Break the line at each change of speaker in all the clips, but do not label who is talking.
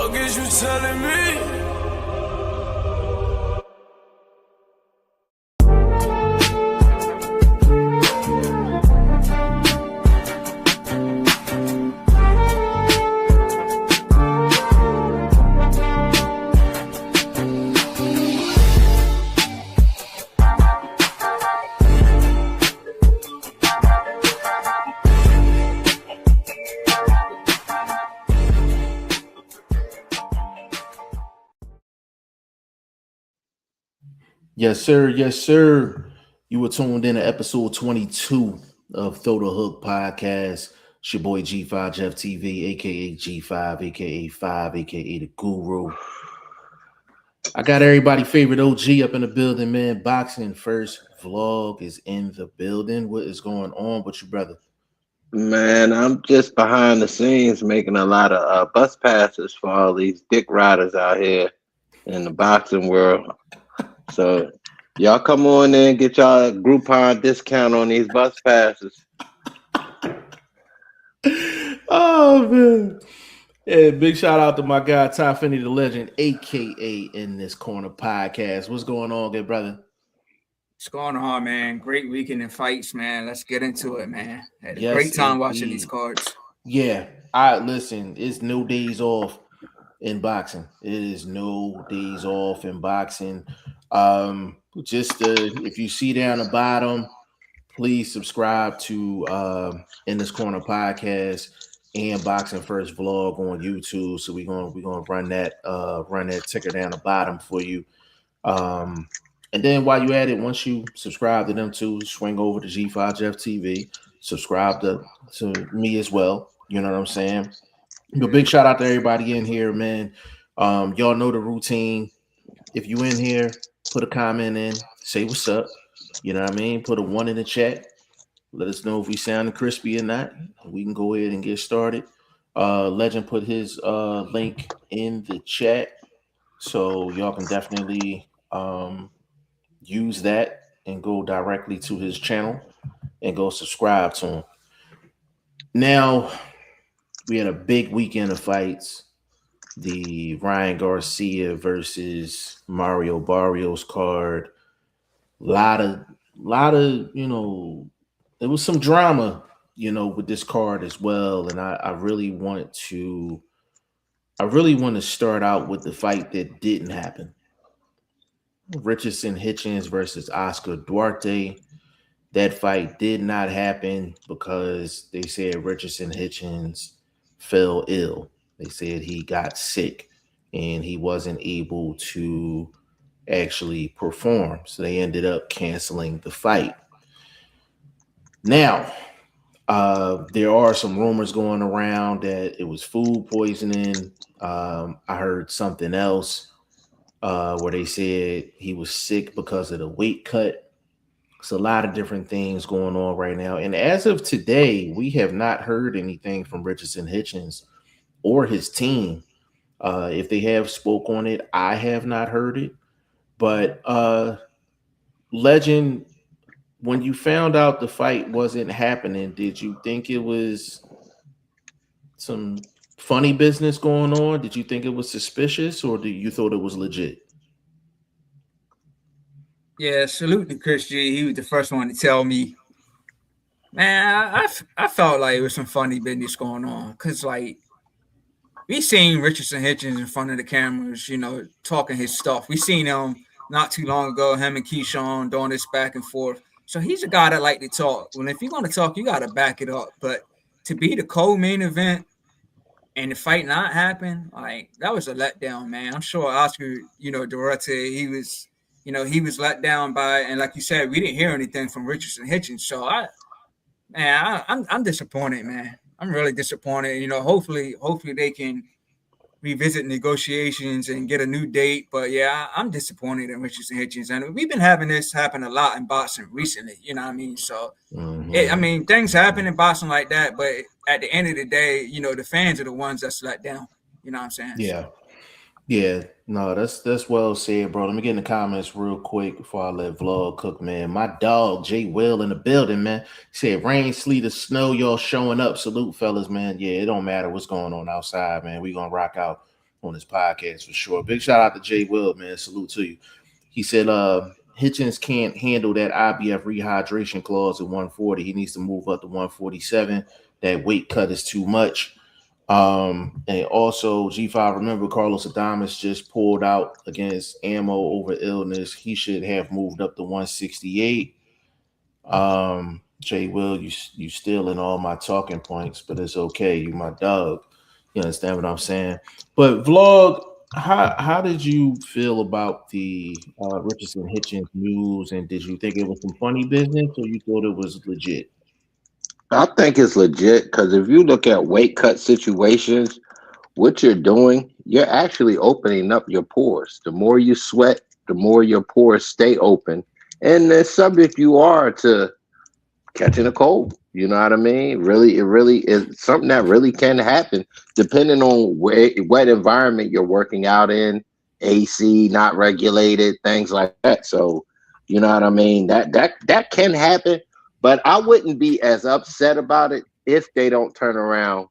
fuck is you telling me?
Yes, sir. Yes, sir. You were tuned in to episode 22 of Throw the Hook podcast. It's your boy G5 Jeff TV, aka G5, aka 5, aka the Guru. I got everybody favorite OG up in the building, man. Boxing First vlog is in the building. What is going on with you, brother?
Man, I'm just behind the scenes making a lot of bus passes for all these dick riders out here in the boxing world. So y'all come on in, get y'all a Groupon discount on these bus passes.
Oh, man. Yeah, big shout out to my guy, Ty Finney, the legend, aka In This Corner podcast. What's going on, good brother?
What's going on, man? Great weekend in fights, man. Let's get into it, man. Had a
Yes,
great time
indeed.
watching these cards.
Yeah, I listen. It's no days off in boxing. It is no days off in boxing. If you see down the bottom, please subscribe to In This Corner podcast and Boxing First vlog on YouTube. So we're gonna run that ticker down the bottom for you. And then while you at it, once you subscribe to them too, swing over to G5 Jeff TV, subscribe to me as well. You know what I'm saying? A big shout out to everybody in here, man. Y'all know the routine. If you in here, put a comment in, say what's up. You know what I mean? Put a 1 in the chat. Let us know if we sounding crispy or not. We can go ahead and get started. Legend put his link in the chat, so y'all can definitely use that and go directly to his channel and go subscribe to him. Now, we had a big weekend of fights. The Ryan Garcia versus Mario Barrios card. Lot of, it was some drama, with this card as well. And I really want to start out with the fight that didn't happen. Richardson Hitchens versus Oscar Duarte. That fight did not happen because they said Richardson Hitchens fell ill. They said he got sick and he wasn't able to actually perform. So they ended up canceling the fight. Now, there are some rumors going around that it was food poisoning. I heard something else where they said he was sick because of the weight cut. It's a lot of different things going on right now. And as of today, we have not heard anything from Richardson Hitchens or his team. If they have spoke on it, I have not heard it. But Legend, when you found out the fight wasn't happening, did you think it was some funny business going on? Did you think it was suspicious, or do you thought it was legit?
Yeah, salute to Chris G. He was the first one to tell me. Man, I felt like it was some funny business going on because, like, we seen Richardson Hitchens in front of the cameras, talking his stuff. We seen him not too long ago, him and Keyshawn doing this back and forth. So he's a guy that like to talk. Well, if you're going to talk, you got to back it up. But to be the co-main event and the fight not happen, like, that was a letdown, man. I'm sure Oscar, Duarte, he was let down by, and like you said, we didn't hear anything from Richardson Hitchens. So I'm disappointed, man. I'm really disappointed. Hopefully they can revisit negotiations and get a new date. But yeah, I'm disappointed in Richardson Hitchens, and we've been having this happen a lot in boxing recently. You know what I mean? So, things happen in boxing like that. But at the end of the day, the fans are the ones that's let down. You know what I'm saying?
Yeah. Yeah, no, that's well said, bro. Let me get in the comments real quick before I let vlog cook, man. My dog, Jay Will, in the building, man. He said, rain, sleet, or snow, y'all showing up. Salute, fellas, man. Yeah, it don't matter what's going on outside, man. We gonna rock out on his podcast for sure. Big shout out to Jay Will, man. Salute to you. He said Hitchens can't handle that IBF rehydration clause at 140. He needs to move up to 147. That weight cut is too much. And also G5, remember Carlos Adames just pulled out against Ammo over illness. He should have moved up to 168. Jay Will, you stealing all my talking points, but it's okay. You my dog. You understand what I'm saying? But vlog, how did you feel about the Richardson Hitchens news? And did you think it was some funny business, or you thought it was legit?
I think it's legit because if you look at weight cut situations, what you're doing, you're actually opening up your pores. The more you sweat, the more your pores stay open, and the subject you are to catching a cold. You know what I mean? Really, it really is something that really can happen depending on what environment you're working out in, AC not regulated, things like that. So, you know what I mean? That can happen, but I wouldn't be as upset about it if they don't turn around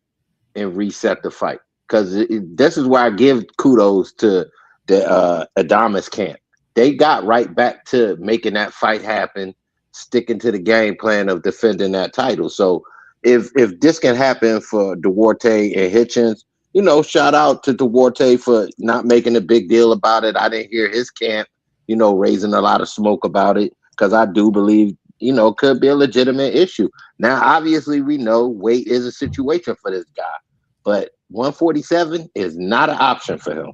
and reset the fight. Because this is where I give kudos to the Adames camp. They got right back to making that fight happen, sticking to the game plan of defending that title. So if this can happen for Duarte and Hitchens, you know, shout out to Duarte for not making a big deal about it. I didn't hear his camp, you know, raising a lot of smoke about it because I do believe, you know, it could be a legitimate issue. Now, obviously, we know weight is a situation for this guy, but 147 is not an option for him.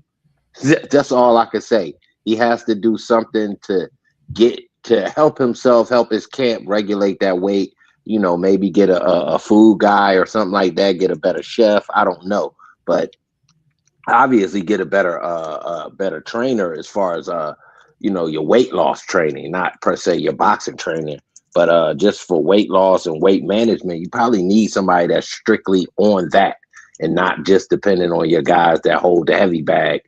That's all I can say. He has to do something to help himself, help his camp regulate that weight. You know, maybe get a food guy or something like that. Get a better chef. I don't know, but obviously get a better trainer as far as you know, your weight loss training, not per se your boxing training, but just for weight loss and weight management, you probably need somebody that's strictly on that and not just depending on your guys that hold the heavy bag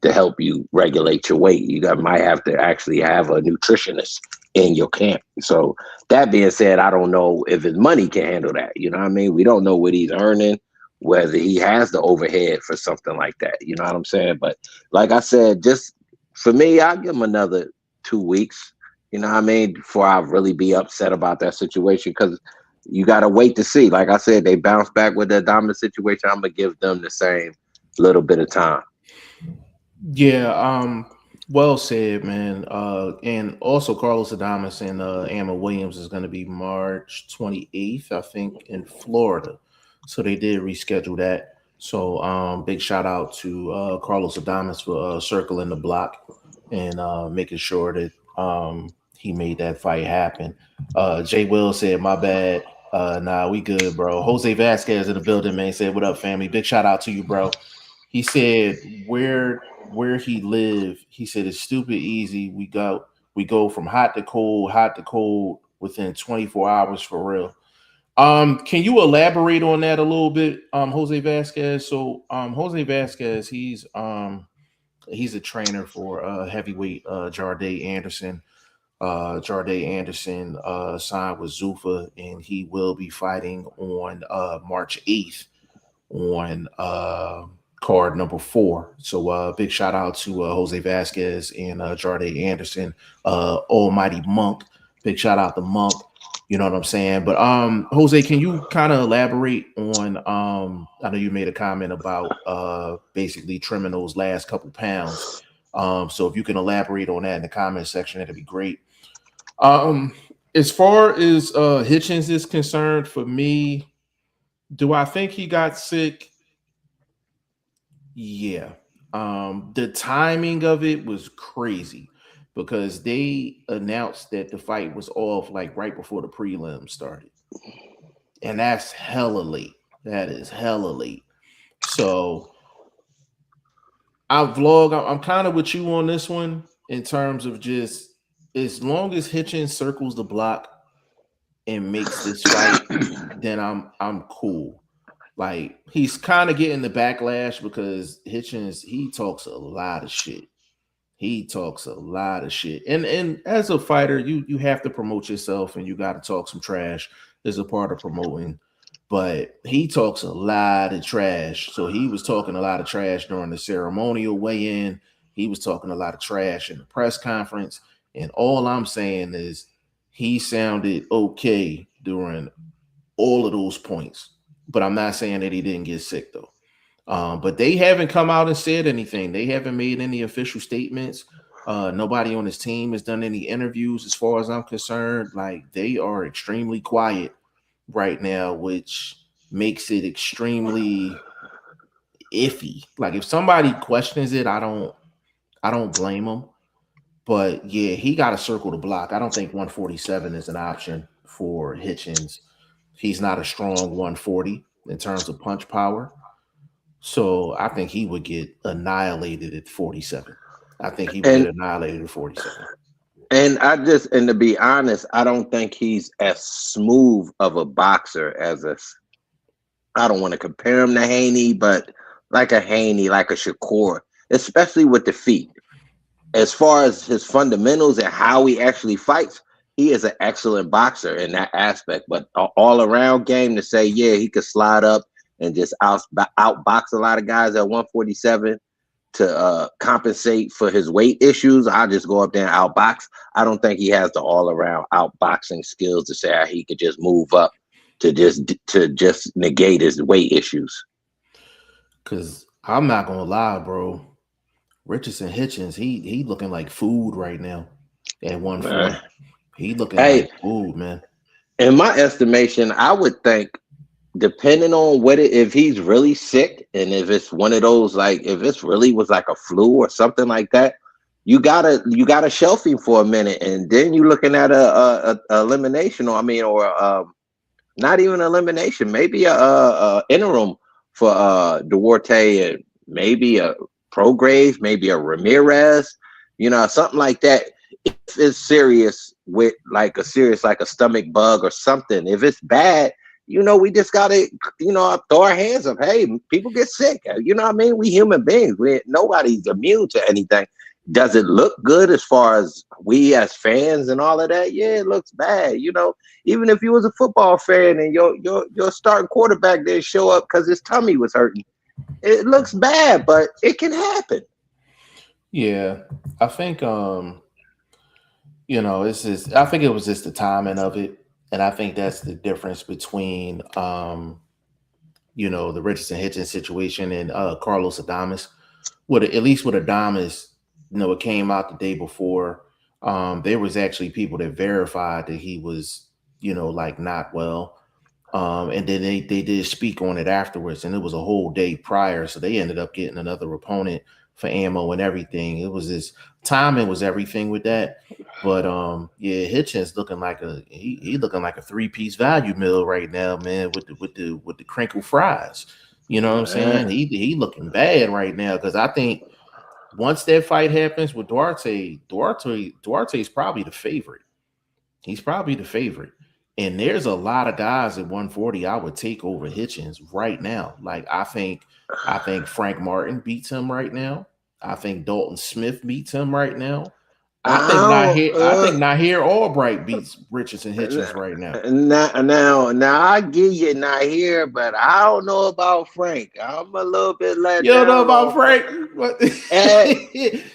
to help you regulate your weight. You might have to actually have a nutritionist in your camp. So that being said, I don't know if his money can handle that. You know what I mean? We don't know what he's earning, whether he has the overhead for something like that. You know what I'm saying? But like I said, just for me, I'll give him another 2 weeks. You know what I mean? Before I really be upset about that situation, because you got to wait to see. Like I said, they bounce back with the dominant situation. I'm going to give them the same little bit of time.
Yeah, well said, man. And also Carlos Adames and Amma Williams is going to be March 28th, I think, in Florida. So they did reschedule that. So big shout out to Carlos Adames for circling the block and making sure that he made that fight happen. Jay Will said, my bad. Nah, we good, bro. Jose Vasquez in the building, man. Said, what up, family? Big shout out to you, bro. He said where he lived, he said it's stupid easy. We go from hot to cold within 24 hours for real. Can you elaborate on that a little bit, Jose Vasquez? So Jose Vasquez, he's a trainer for heavyweight Jarday Anderson. Jarday Anderson signed with Zuffa, and he will be fighting on March 8th on card number 4. So big shout out to Jose Vasquez and Jarday Anderson, Almighty Monk. Big shout out to Monk. You know what I'm saying? But Jose, can you kind of elaborate on I know you made a comment about basically trimming those last couple pounds. So if you can elaborate on that in the comment section, that'd be great. As far as Hitchens is concerned, for me, do I think he got sick? Yeah. The timing of it was crazy because they announced that the fight was off like right before the prelims started. And that's hella late. That is hella late. So I'm kind of with you on this one in terms of just as long as Hitchens circles the block and makes this fight, then I'm cool. Like he's kind of getting the backlash because Hitchens, he talks a lot of shit. He talks a lot of shit. And as a fighter, you have to promote yourself and you got to talk some trash as a part of promoting. but he talks a lot of trash. So he was talking a lot of trash during the ceremonial weigh-in. He was talking a lot of trash in the press conference. And all I'm saying is he sounded okay during all of those points. But I'm not saying that he didn't get sick though. But they haven't come out and said anything. They haven't made any official statements. Nobody on his team has done any interviews as far as I'm concerned. Like, they are extremely quiet right now, which makes it extremely iffy. Like, if somebody questions it, I don't blame them. But yeah, he got to circle the block. I don't think 147 is an option for Hitchens. He's not a strong 140 in terms of punch power. So I think he would get annihilated at 47. I think he would get annihilated at 47.
And to be honest, I don't think he's as smooth of a boxer as I don't want to compare him to Haney, but like a Haney, like a Shakur, especially with the feet. As far as his fundamentals and how he actually fights, he is an excellent boxer in that aspect. But an all-around game to say, yeah, he could slide up and just outbox a lot of guys at 147 to compensate for his weight issues. I'll just go up there and outbox. I don't think he has the all-around outboxing skills to say he could just move up to just negate his weight issues.
Because I'm not gonna lie, bro. Richardson Hitchens, he looking like food right now at 140. He looking like food, man.
In my estimation, I would think, depending on if he's really sick and if it's one of those, like if it's really was like a flu or something like that, you gotta shelf him for a minute, and then you're looking at a elimination, or not even elimination, maybe a interim for Duarte, and maybe a Prograve, maybe a Ramirez, something like that. If it's serious with like a stomach bug or something, if it's bad, we just gotta, throw our hands up. Hey, people get sick. You know what I mean? We human beings. Nobody's immune to anything. Does it look good as far as we as fans and all of that? Yeah, it looks bad. Even if you was a football fan and your starting quarterback didn't show up because his tummy was hurting, it looks bad, but it can happen.
Yeah, I think it's just, I think it was just the timing of it. And I think that's the difference between the Richardson Hitchens situation and Carlos Adames. At least with Adames, it came out the day before. There was actually people that verified that he was, like not well. And then they did speak on it afterwards, and it was a whole day prior. So they ended up getting another opponent for ammo and everything. It was this timing was everything with that. But yeah, Hitchens looking like he looking like a 3-piece value meal right now, man, with the crinkle fries. You know what I'm saying? He looking bad right now, because I think once that fight happens with Duarte's probably the favorite. He's probably the favorite. And there's a lot of guys at 140 I would take over Hitchens right now. Like, I think Frank Martin beats him right now. I think Dalton Smith beats him right now. I think Nahir Albright beats Richardson Hitchens right now.
Now I give you Nahir, but I don't know about Frank. I'm a little bit let
You don't know about Frank?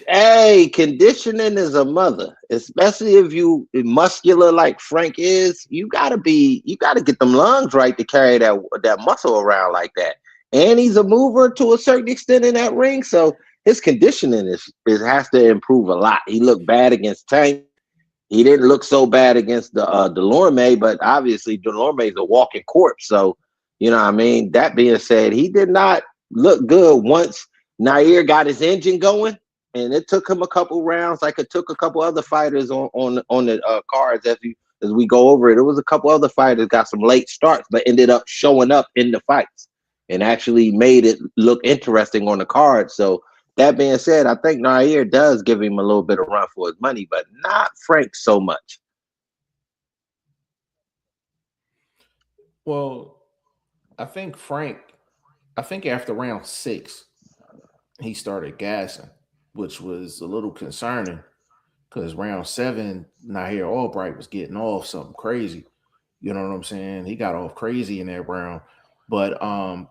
Hey, conditioning is a mother, especially if you muscular like Frank is. You gotta get them lungs right to carry that muscle around like that. And he's a mover to a certain extent in that ring, so his conditioning has to improve a lot. He looked bad against Tank. He didn't look so bad against the Delorme, but obviously Delorme is a walking corpse. So, you know what I mean? That being said, he did not look good once Nair got his engine going, and it took him a couple rounds, like it took a couple other fighters on the cards as we go over it. It was a couple other fighters got some late starts, but ended up showing up in the fights and actually made it look interesting on the card. So, that being said, I think Nair does give him a little bit of run for his money, but not Frank so much.
Well, I think after round 6, he started gassing, which was a little concerning, because round 7, Nahir Albright was getting off something crazy. You know what I'm saying? He got off crazy in that round. But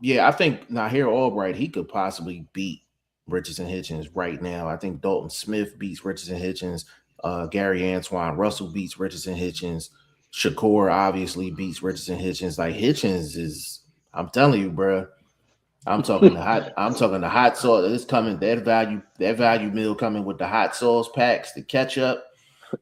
yeah, I think Nahir Albright, he could possibly beat Richardson Hitchens right now. I think Dalton Smith beats Richardson Hitchens. Gary Antoine Russell beats Richardson Hitchens. Shakur obviously beats Richardson Hitchens. Like Hitchens is, I'm telling you, bro. I'm talking the hot. I'm talking the hot sauce. It's coming. That value meal coming with the hot sauce packs, the ketchup.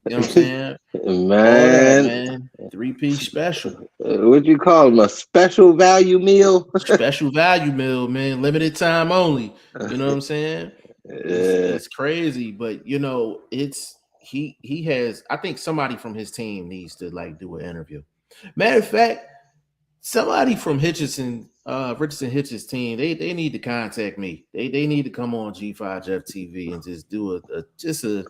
You know what I'm saying? All that,
Man,
man. 3-piece special.
what you call them? A special value meal?
Special value meal, man. Limited time only. You know what I'm saying? It's
Yeah.
it's crazy, but you know, it's he has. I think somebody from his team needs to like do an interview. Matter of fact, somebody from Richardson Hitchens team, they need to contact me. They need to come on G5 Jeff TV and just do just an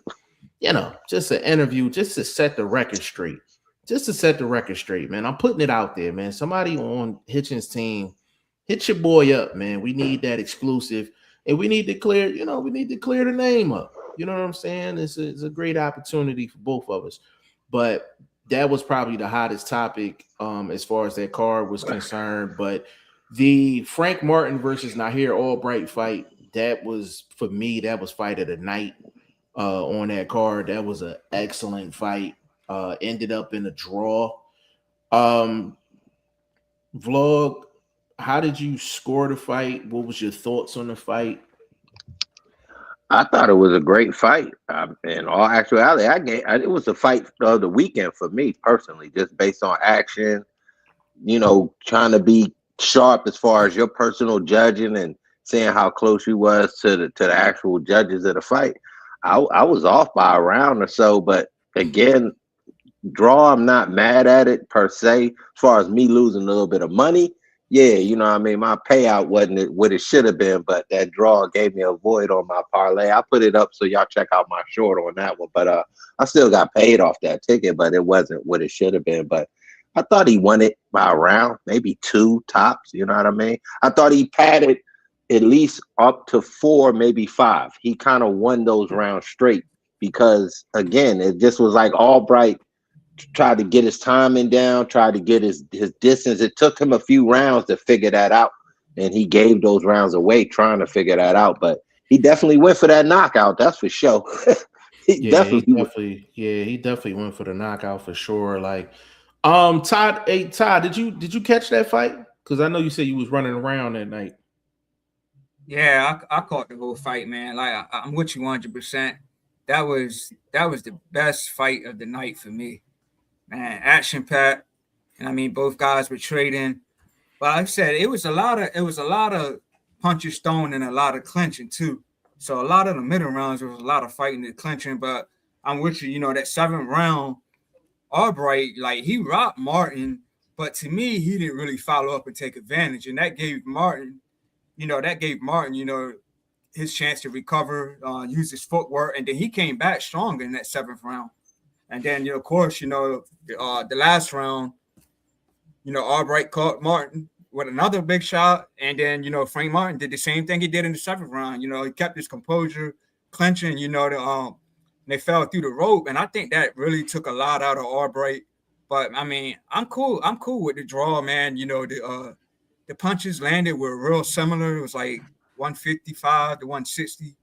interview, just to set the record straight. Just to set the record straight, man. I'm putting it out there, man. Somebody on Hitchens' team, hit your boy up, man. We need that exclusive, and we need to clear, the name up. You know what I'm saying? It's a great opportunity for both of us. But that was probably the hottest topic as far as that card was concerned. But the Frank Martin versus Nahir Albright fight, that was, for me, that was fight of the night on that card. That was an excellent fight. Ended up in a draw. Vlog, how did you score the fight? What was your thoughts on the fight?
I thought it was a great fight. In all actuality, it was a fight of the weekend for me personally, just based on action. Trying to be sharp as far as your personal judging and seeing how close you was to the actual judges of the fight. I was off by a round or so, but again, draw, I'm not mad at it per se. As far as me losing a little bit of money, yeah, my payout wasn't what it should have been, but that draw gave me a void on my parlay. I put it up so y'all check out my short on that one, but I still got paid off that ticket, but it wasn't what it should have been. But I thought he won it by a round, maybe 2 tops. You know what I mean? I thought he padded at least up to 4, maybe 5. He kind of won those rounds straight because, again, it just was like Albright tried to get his timing down, tried to get his distance. It took him a few rounds to figure that out, and he gave those rounds away trying to figure that out. But he definitely went for that knockout, that's for sure.
He definitely went for the knockout for sure. Like, Todd, did you catch that fight? Because I know you said you was running around that night.
Yeah, I caught the whole fight, man. Like I'm with you 100%. That was the best fight of the night for me, man. Action packed, and I mean both guys were trading. But like I said, it was a lot of punches thrown and a lot of clinching too. So a lot of the middle rounds there was a lot of fighting and clinching. But I'm with you. That 7th round, Albright, like he rocked Martin, but to me he didn't really follow up and take advantage, and that gave Martin. His chance to recover, use his footwork, and then he came back stronger in that 7th round. And then, of course, the last round, Albright caught Martin with another big shot, and then, Frank Martin did the same thing he did in the 7th round. He kept his composure, clenching. They fell through the rope, and I think that really took a lot out of Albright. But I mean, I'm cool with the draw, man. The punches landed were real similar. It was like 155 to 160.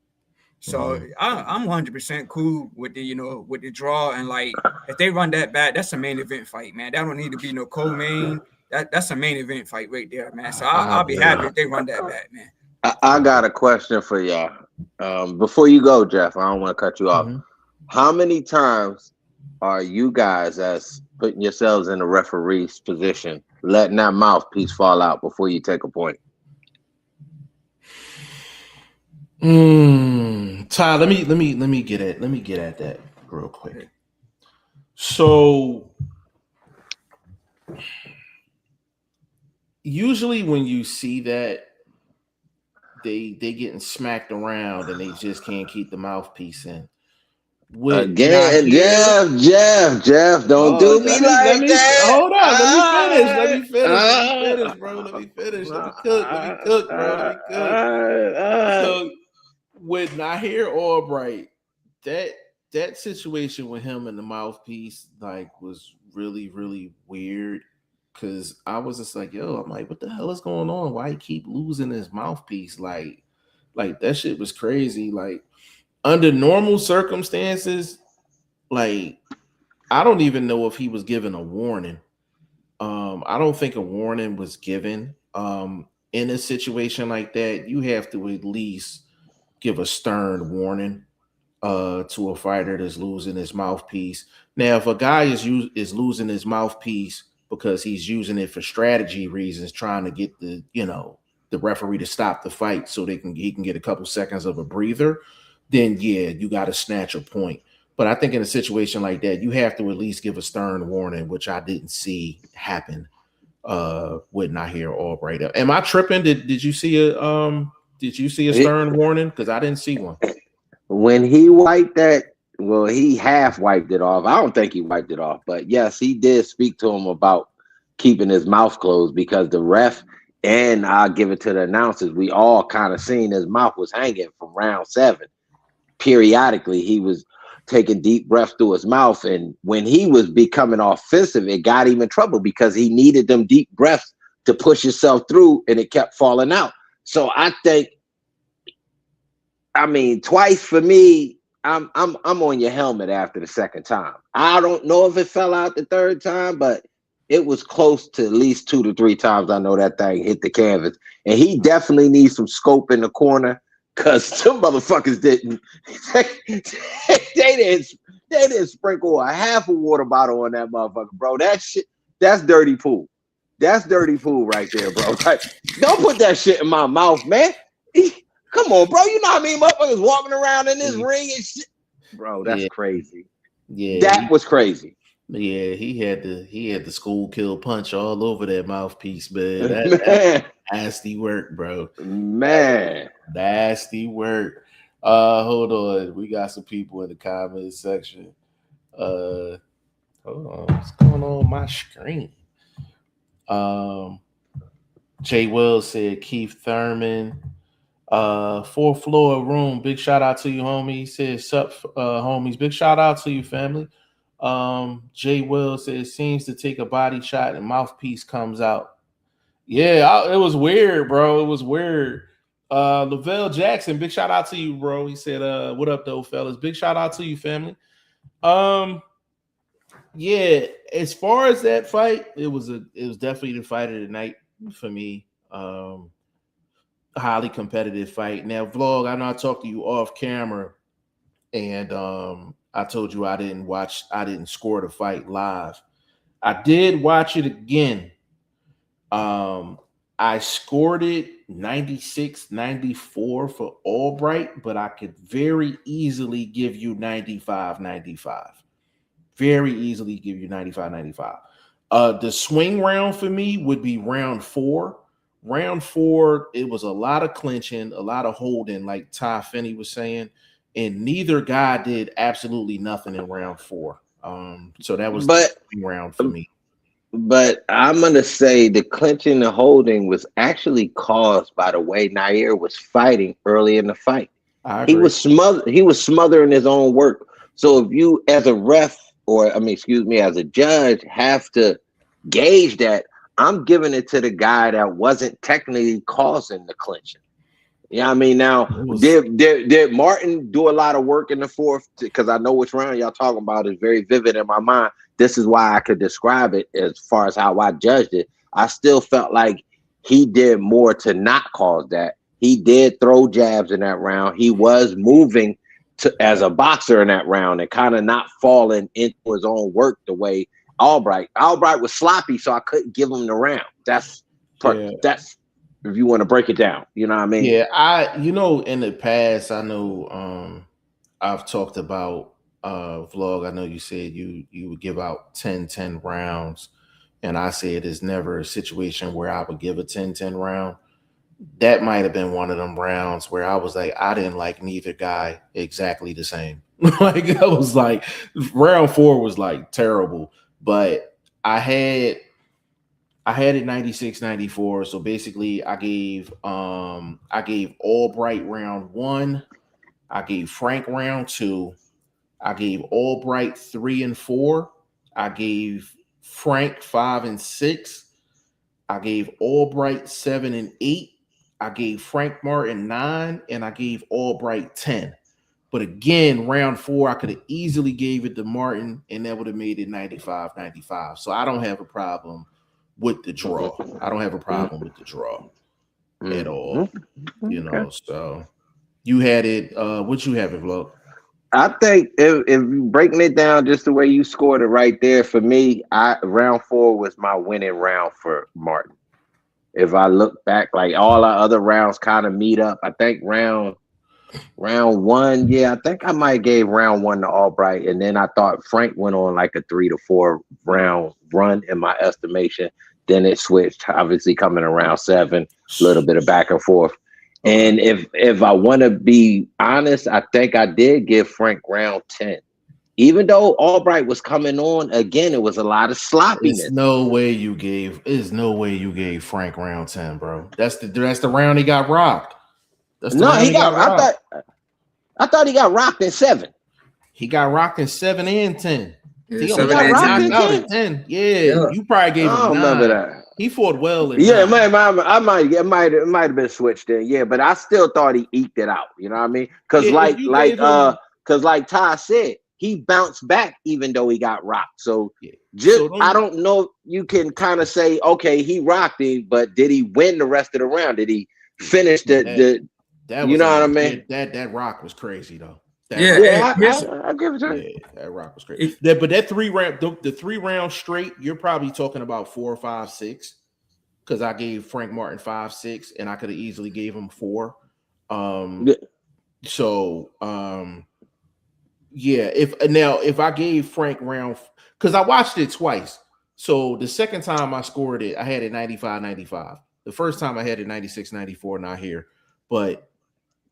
So I'm 100% cool with the draw. And like, if they run that back, that's a main event fight, man. That don't need to be no co-main. That's a main event fight right there, man. So I'll be happy if they run that back, man.
I got a question for y'all. Before you go, Jeff, I don't want to cut you off. How many times are you guys, as putting yourselves in the referee's position, letting that mouthpiece fall out before you take a point?
Ty, let me get at that real quick. So usually when you see that, they getting smacked around and they just can't keep the mouthpiece in.
Jeff, don't do me like that.
Hold on, let me finish, bro. Let me cook, bro. So with Nahir Albright, that situation with him and the mouthpiece like was really, really weird. Cause I was just like, yo, I'm like, what the hell is going on? Why he keep losing his mouthpiece? Like that shit was crazy. Like under normal circumstances, like I don't even know if he was given a warning. I don't think a warning was given. In a situation like that, you have to at least give a stern warning to a fighter that's losing his mouthpiece. Now, if a guy is losing his mouthpiece because he's using it for strategy reasons, trying to get the referee to stop the fight so he can get a couple seconds of a breather, then yeah, you got to snatch a point. But I think in a situation like that, you have to at least give a stern warning, which I didn't see happen with Nahir Albright. Am I tripping? Did you see a stern warning? Because I didn't see one.
When he wiped that, well, he half wiped it off. I don't think he wiped it off, but yes, he did speak to him about keeping his mouth closed because the ref and I'll give it to the announcers. We all kind of seen his mouth was hanging from round 7. Periodically, he was taking deep breaths through his mouth, and when he was becoming offensive, it got him in trouble because he needed them deep breaths to push himself through, and it kept falling out. So I think, I mean, twice for me, I'm on your helmet after the second time. I don't know if it fell out the third time, but it was close to at least 2 to 3 times. I know that thing hit the canvas, and he definitely needs some scope in the corner because some motherfuckers didn't. they didn't sprinkle a half a water bottle on that motherfucker, bro. That shit, that's dirty pool. That's dirty pool right there, bro. Like, don't put that shit in my mouth, man. Come on, bro. You know how many motherfuckers walking around in this ring and shit? Bro, that's crazy. Yeah. That was crazy.
Yeah, he had the school kill punch all over that mouthpiece, man. That nasty work, bro.
Man.
Nasty work. Hold on. We got some people in the comments section. Hold on. What's going on my screen? Jay Wells said Keith Thurman. 4th floor room. Big shout out to you, homie. He says, sup, homies. Big shout out to you, family. Jay Wells says seems to take a body shot and mouthpiece comes out. Yeah, it was weird, bro. It was weird. Lavelle Jackson, big shout out to you, bro. He said, what up, though, fellas? Big shout out to you, family. Yeah, as far as that fight, it was definitely the fight of the night for me. Highly competitive fight. Now, Vlog, I know I talked to you off camera, and I told you I didn't score the fight live. I did watch it again. I scored it 96-94 for Albright, but I could very easily give you 95-95. Very easily give you 95-95. The swing round for me would be round 4. Round 4, it was a lot of clinching, a lot of holding, like Ty Finney was saying, and neither guy did absolutely nothing in round 4. So that was the swing round for me.
But I'm gonna say the clinching and holding was actually caused by the way Nair was fighting early in the fight. He was smothering his own work. So if you, as a ref, as a judge, have to gauge that, I'm giving it to the guy that wasn't technically causing the clinching. Yeah, I mean, now did Martin do a lot of work in the 4th? Because I know which round y'all talking about is very vivid in my mind. This is why I could describe it as far as how I judged it. I still felt like he did more to not cause that. He did throw jabs in that round. He was moving as a boxer in that round and kind of not falling into his own work the way Albright was sloppy, so I couldn't give him the round. That's if you want to break it down, you know what I mean?
Yeah, in the past, I know I've talked about Vlog. I know you said you would give out 10-10 rounds, and I said it's never a situation where I would give a 10-10 round. That might have been one of them rounds where I was like, I didn't like neither guy exactly the same. Like, I was like, round 4 was like terrible, but I had it 96-94. So basically I gave Albright round 1, I gave Frank round 2, I gave Albright 3 and 4. I gave Frank 5 and 6. I gave Albright 7 and 8. I gave Frank Martin 9, and I gave Albright 10. But again, round 4, I could have easily gave it to Martin, and that would have made it 95-95. So I don't have a problem with the draw. I don't have a problem with the draw at all. You know, so you had it. What you have it, Vlog?
I think if you breaking it down just the way you scored it right there, for me, round 4 was my winning round for Martin. If I look back, like all our other rounds kind of meet up. I think round 1, yeah, I think I might gave round 1 to Albright, and then I thought Frank went on like a 3 to 4 round run in my estimation. Then it switched, obviously coming around 7, a little bit of back and forth. And if I want to be honest, I think I did give Frank round 10. Even though Albright was coming on, again, it was a lot of sloppiness.
There's no way you gave Frank round 10, bro. That's the round he got rocked.
I thought he got rocked in 7.
He got rocked in 7 and 10. He
Yeah,
only
7
got
and
knocked
10.
out at 10. Yeah, you probably gave him 9.
Remember that.
He fought well.
Yeah, it might have been switched in. Yeah, but I still thought he eked it out. You know what I mean? Because like Ty said, he bounced back even though he got rocked. So I don't know. You can kind of say, okay, he rocked him, but did he win the rest of the round? Did he finish you know what I mean?
That rock was crazy though.
I give it to him.
Yeah, that rock was crazy. But that 3 round, the 3 rounds straight, you're probably talking about 4, 5, 6. Because I gave Frank Martin 5, 6, and I could have easily gave him 4. If I gave Frank round, because I watched it twice. So the second time I scored it, I had it 95-95. The first time I had it 96-94, not here. But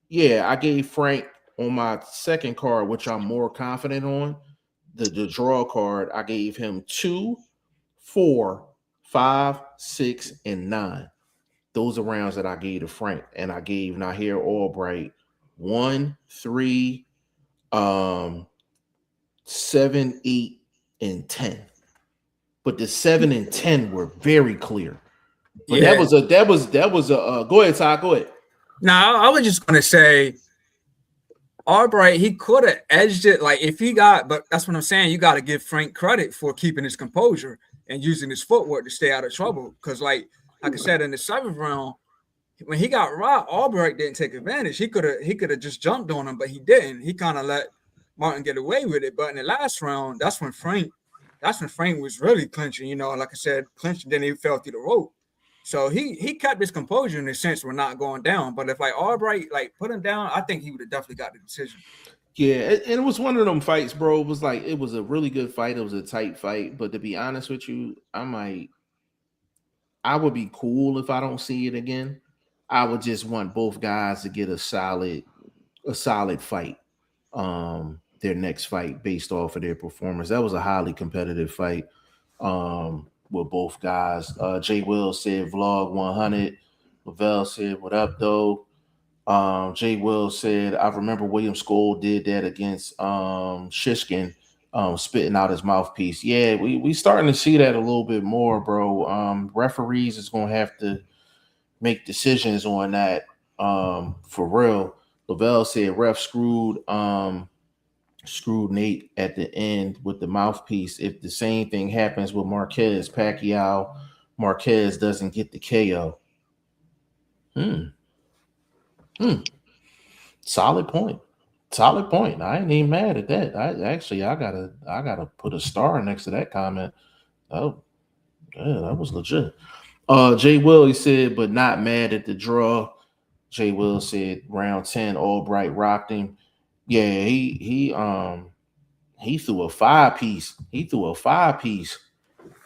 yeah, I gave Frank on my second card, which I'm more confident on, the draw card, I gave him 2, 4, 5, 6, and 9. Those are rounds that I gave to Frank, and I gave Nahir Albright 1, 3, 7, 8, and 10. But the 7 and 10 were very clear. But that was a go ahead, Ty, go ahead.
No, I was just gonna say Albright, he could have edged it. Like if he got, but that's what I'm saying. You got to give Frank credit for keeping his composure and using his footwork to stay out of trouble. Because like I said, in the 7th round, when he got robbed, Albright didn't take advantage. He could have just jumped on him, but he didn't. He kind of let Martin get away with it. But in the last round, that's when Frank was really clinching. You know, like I said, clinching. Then he fell through the rope. So he kept his composure in the sense we're not going down. But if like Albright like put him down, I think he would have definitely got the decision.
Yeah, and it was one of them fights, bro. It was a really good fight. It was a tight fight. But to be honest with you, I would be cool if I don't see it again. I would just want both guys to get a solid fight. Their next fight based off of their performance. That was a highly competitive fight. With both guys. Jay Will said vlog 100. Lavelle said, what up, though? Jay Will said, I remember William Skoll did that against Shishkin, spitting out his mouthpiece. Yeah, we starting to see that a little bit more, bro. Referees is going to have to make decisions on that for real. Lavelle said ref screwed Nate at the end with the mouthpiece. If the same thing happens with Pacquiao doesn't get the KO. Solid point. I ain't even mad at that. I gotta put a star next to that comment. Oh, yeah, that was legit. Jay Will, he said, but not mad at the draw. Jay Will said round 10, Albright rocked him. Yeah, he threw a 5-piece. He threw a 5-piece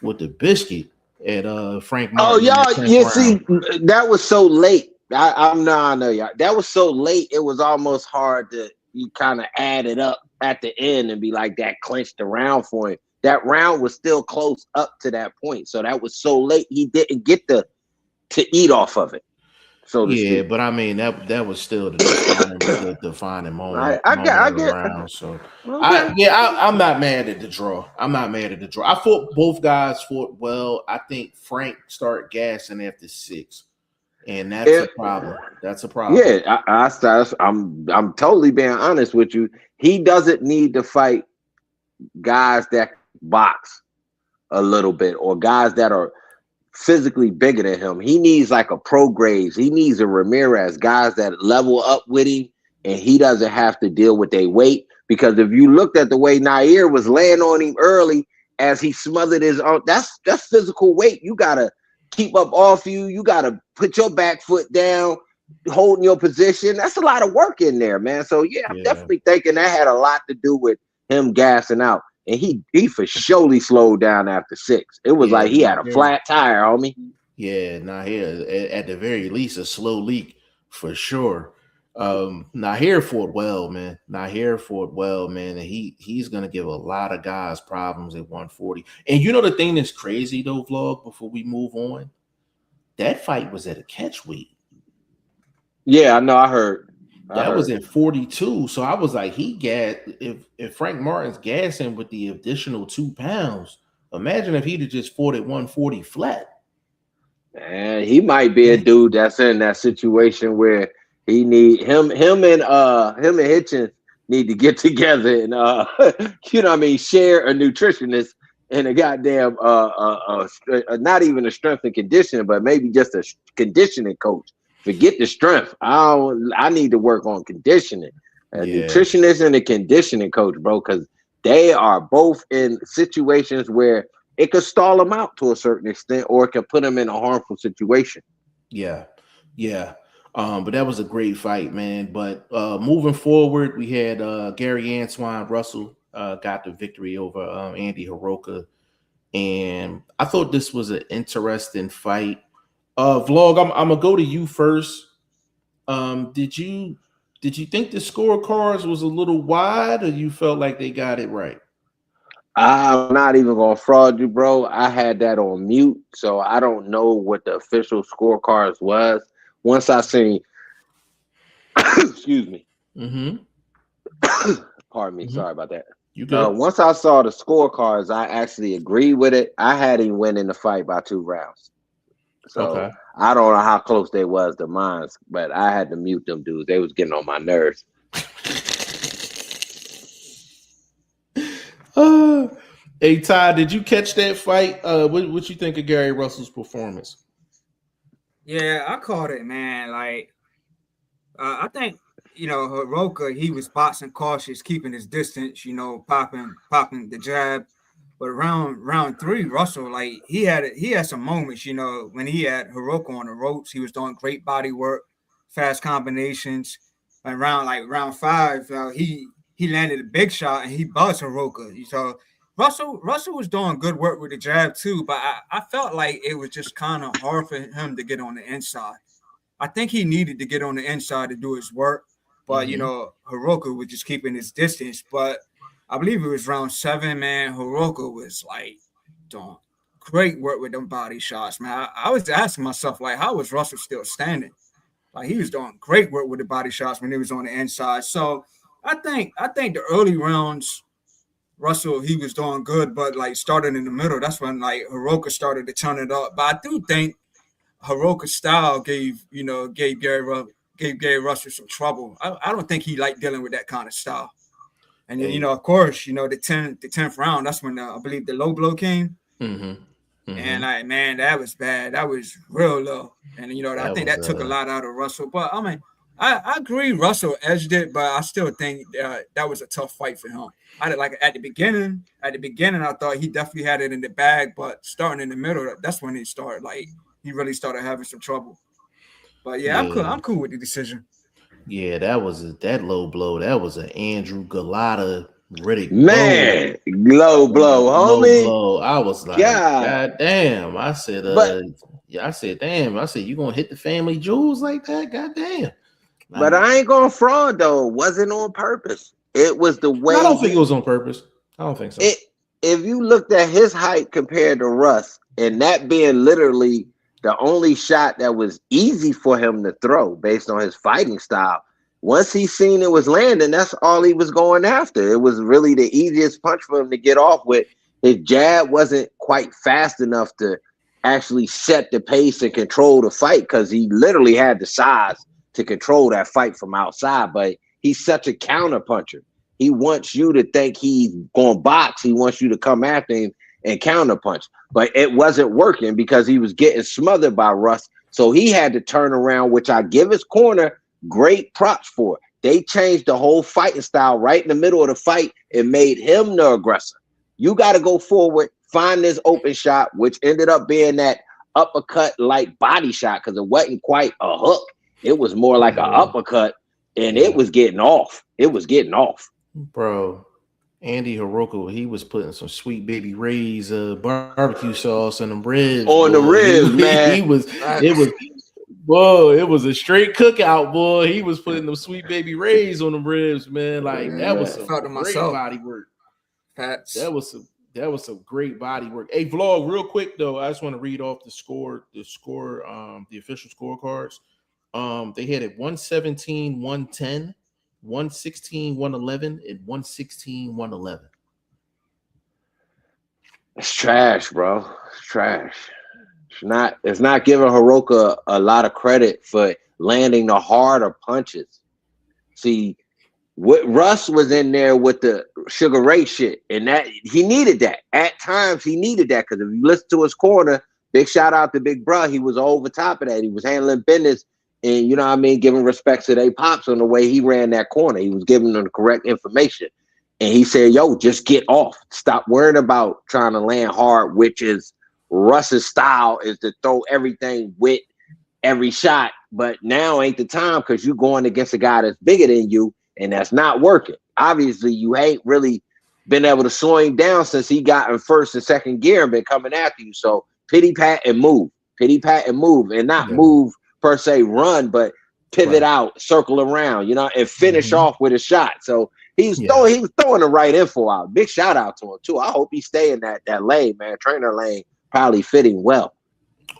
with the biscuit at Frank Martin.
Oh, y'all, see, that was so late. I know y'all. That was so late. It was almost hard to you kind of add it up at the end and be like that clinched the round for him. That round was still close up to that point. So that was so late. He didn't get to eat off of it. so to
Yeah,
speak.
but I mean that was still the defining moment
I
of the
get.
round. So
Okay.
I'm not mad at the draw. I'm not mad at the draw. I thought both guys fought well. I think Frank started gassing after 6, and that's a
It,
problem. That's a problem.
yeah, I'm totally being honest with you. He doesn't need to fight guys that box a little bit or guys that are physically bigger than him. He needs like a Pro Graves. He needs a Ramirez, guys that level up with him, and he doesn't have to deal with their weight. Because if you looked at the way Nair was laying on him early as he smothered his own, that's physical weight. You gotta keep up off you. You gotta put your back foot down, holding your position. That's a lot of work in there, man. So yeah, I'm
Yeah.
definitely thinking that had a lot to do with him gassing out. And he for surely slowed down after 6. It was
Yeah,
like he had a flat tire, homie.
Yeah, Nahir at the very least a slow leak for sure. Nahir fought well, man. Nahir fought well, man, and he's gonna give a lot of guys problems at 140. And you know the thing that's crazy though, vlog. Before we move on, that fight was at a catch weight.
Yeah, I know. I heard.
That was at 42. So I was like, if Frank Martin's gassing with the additional 2 pounds, imagine if he'd have just fought at 140 flat.
Man, he might be a dude that's in that situation where he need him and Hitchens need to get together and you know what I mean, share a nutritionist and a goddamn not even a strength and conditioning, but maybe just a conditioning coach. Forget the strength. I need to work on conditioning. A nutritionist and a conditioning coach, bro, because they are both in situations where it could stall them out to a certain extent, or it can put them in a harmful situation.
Yeah. But that was a great fight, man. But moving forward, we had Gary Antoine Russell got the victory over Andy Hiroka. And I thought this was an interesting fight. Vlog, I'm gonna go to you first. Did you think the scorecards was a little wide, or you felt like they got it right?
I'm not even gonna fraud you, bro. I had that on mute, so I don't know what the official scorecards was. Once I seen, excuse me, pardon me, sorry about that.
You good?
Once I saw the scorecards, I actually agreed with it. I had him winning the fight by 2 rounds. So I don't know how close they was to mine, but I had to mute them dudes. They was getting on my nerves.
Hey Ty, did you catch that fight? What you think of Gary Russell's performance?
Yeah, I caught it, man. Like, I think Hiroka, he was boxing cautious, keeping his distance. Popping the jab. But round 3, Russell, like he had some moments. When he had Hiroka on the ropes, he was doing great body work, fast combinations. And round 5, he landed a big shot and he buzzed Hiroka. So Russell was doing good work with the jab too, but I felt like it was just kind of hard for him to get on the inside. I think he needed to get on the inside to do his work, but Hiroka was just keeping his distance. But I believe it was round 7, man. Hiroka was like doing great work with them body shots, man. I was asking myself, like, how was Russell still standing? Like, he was doing great work with the body shots when he was on the inside. So I think the early rounds, Russell, he was doing good, but like starting in the middle, that's when like Hiroka started to turn it up. But I do think Hiroka's style gave Gary Russell some trouble. I don't think he liked dealing with that kind of style. And then, of course, the 10th round, that's when I believe the low blow came. And man, that was bad. That was real low. And I think that took a lot out of Russell. But I mean, I agree Russell edged it, but I still think that was a tough fight for him. I did like at the beginning, I thought he definitely had it in the bag, but starting in the middle, that's when he started he really started having some trouble. But yeah. I'm cool with the decision.
Yeah, that low blow. That was an Andrew Galata Riddick.
Man, low blow, homie.
Low blow. I was like, God damn. I said, damn. I said, you gonna hit the family jewels like that? God damn.
But I ain't gonna fraud though. It wasn't on purpose. It was the way.
I don't think it was on purpose. I don't think so.
If you looked at his height compared to Russ, and that being literally the only shot that was easy for him to throw based on his fighting style. Once he seen it was landing, that's all he was going after. It was really the easiest punch for him to get off with. His jab wasn't quite fast enough to actually set the pace and control the fight because he literally had the size to control that fight from outside. But he's such a counter puncher. He wants you to think he's going to box. He wants you to come after him and counter punch. But it wasn't working because he was getting smothered by Russ. So he had to turn around, which I give his corner great props for. They changed the whole fighting style right in the middle of the fight and made him the aggressor. You got to go forward, find this open shot, which ended up being that uppercut-like body shot because it wasn't quite a hook. It was more like an uppercut, and it was getting off. It was getting off.
Bro, Andy Hiroko, he was putting some Sweet Baby Ray's barbecue sauce on them ribs.
On the ribs, man.
It was a straight cookout, boy. He was putting them Sweet Baby Ray's on the ribs, man. Like that was some great body work. That was some great body work. Hey, Vlog, real quick though, I just want to read off the official scorecards. They had it 117, 110, 116, 111, and 116, 111.
It's trash, bro. It's trash. It's not giving Hiroko a lot of credit for landing the harder punches. See, Russ was in there with the Sugar Ray shit, and that he needed that. At times, he needed that because if you listen to his corner, big shout out to Big Bro, he was over top of that. He was handling business, and you know what I mean, giving respect to their pops on the way he ran that corner. He was giving them the correct information, and he said, "Yo, just get off. Stop worrying about trying to land hard," which is Russ's style is to throw everything with every shot, but now ain't the time because you're going against a guy that's bigger than you, and that's not working. Obviously, you ain't really been able to slow him down since he got in first and second gear and been coming after you. So pity pat and move, and not move per se, run, but pivot out, circle around, you know, and finish off with a shot. So he was throwing the right info out. Big shout out to him too. I hope he stay in that lane, man. Trainer lane. Probably fitting well.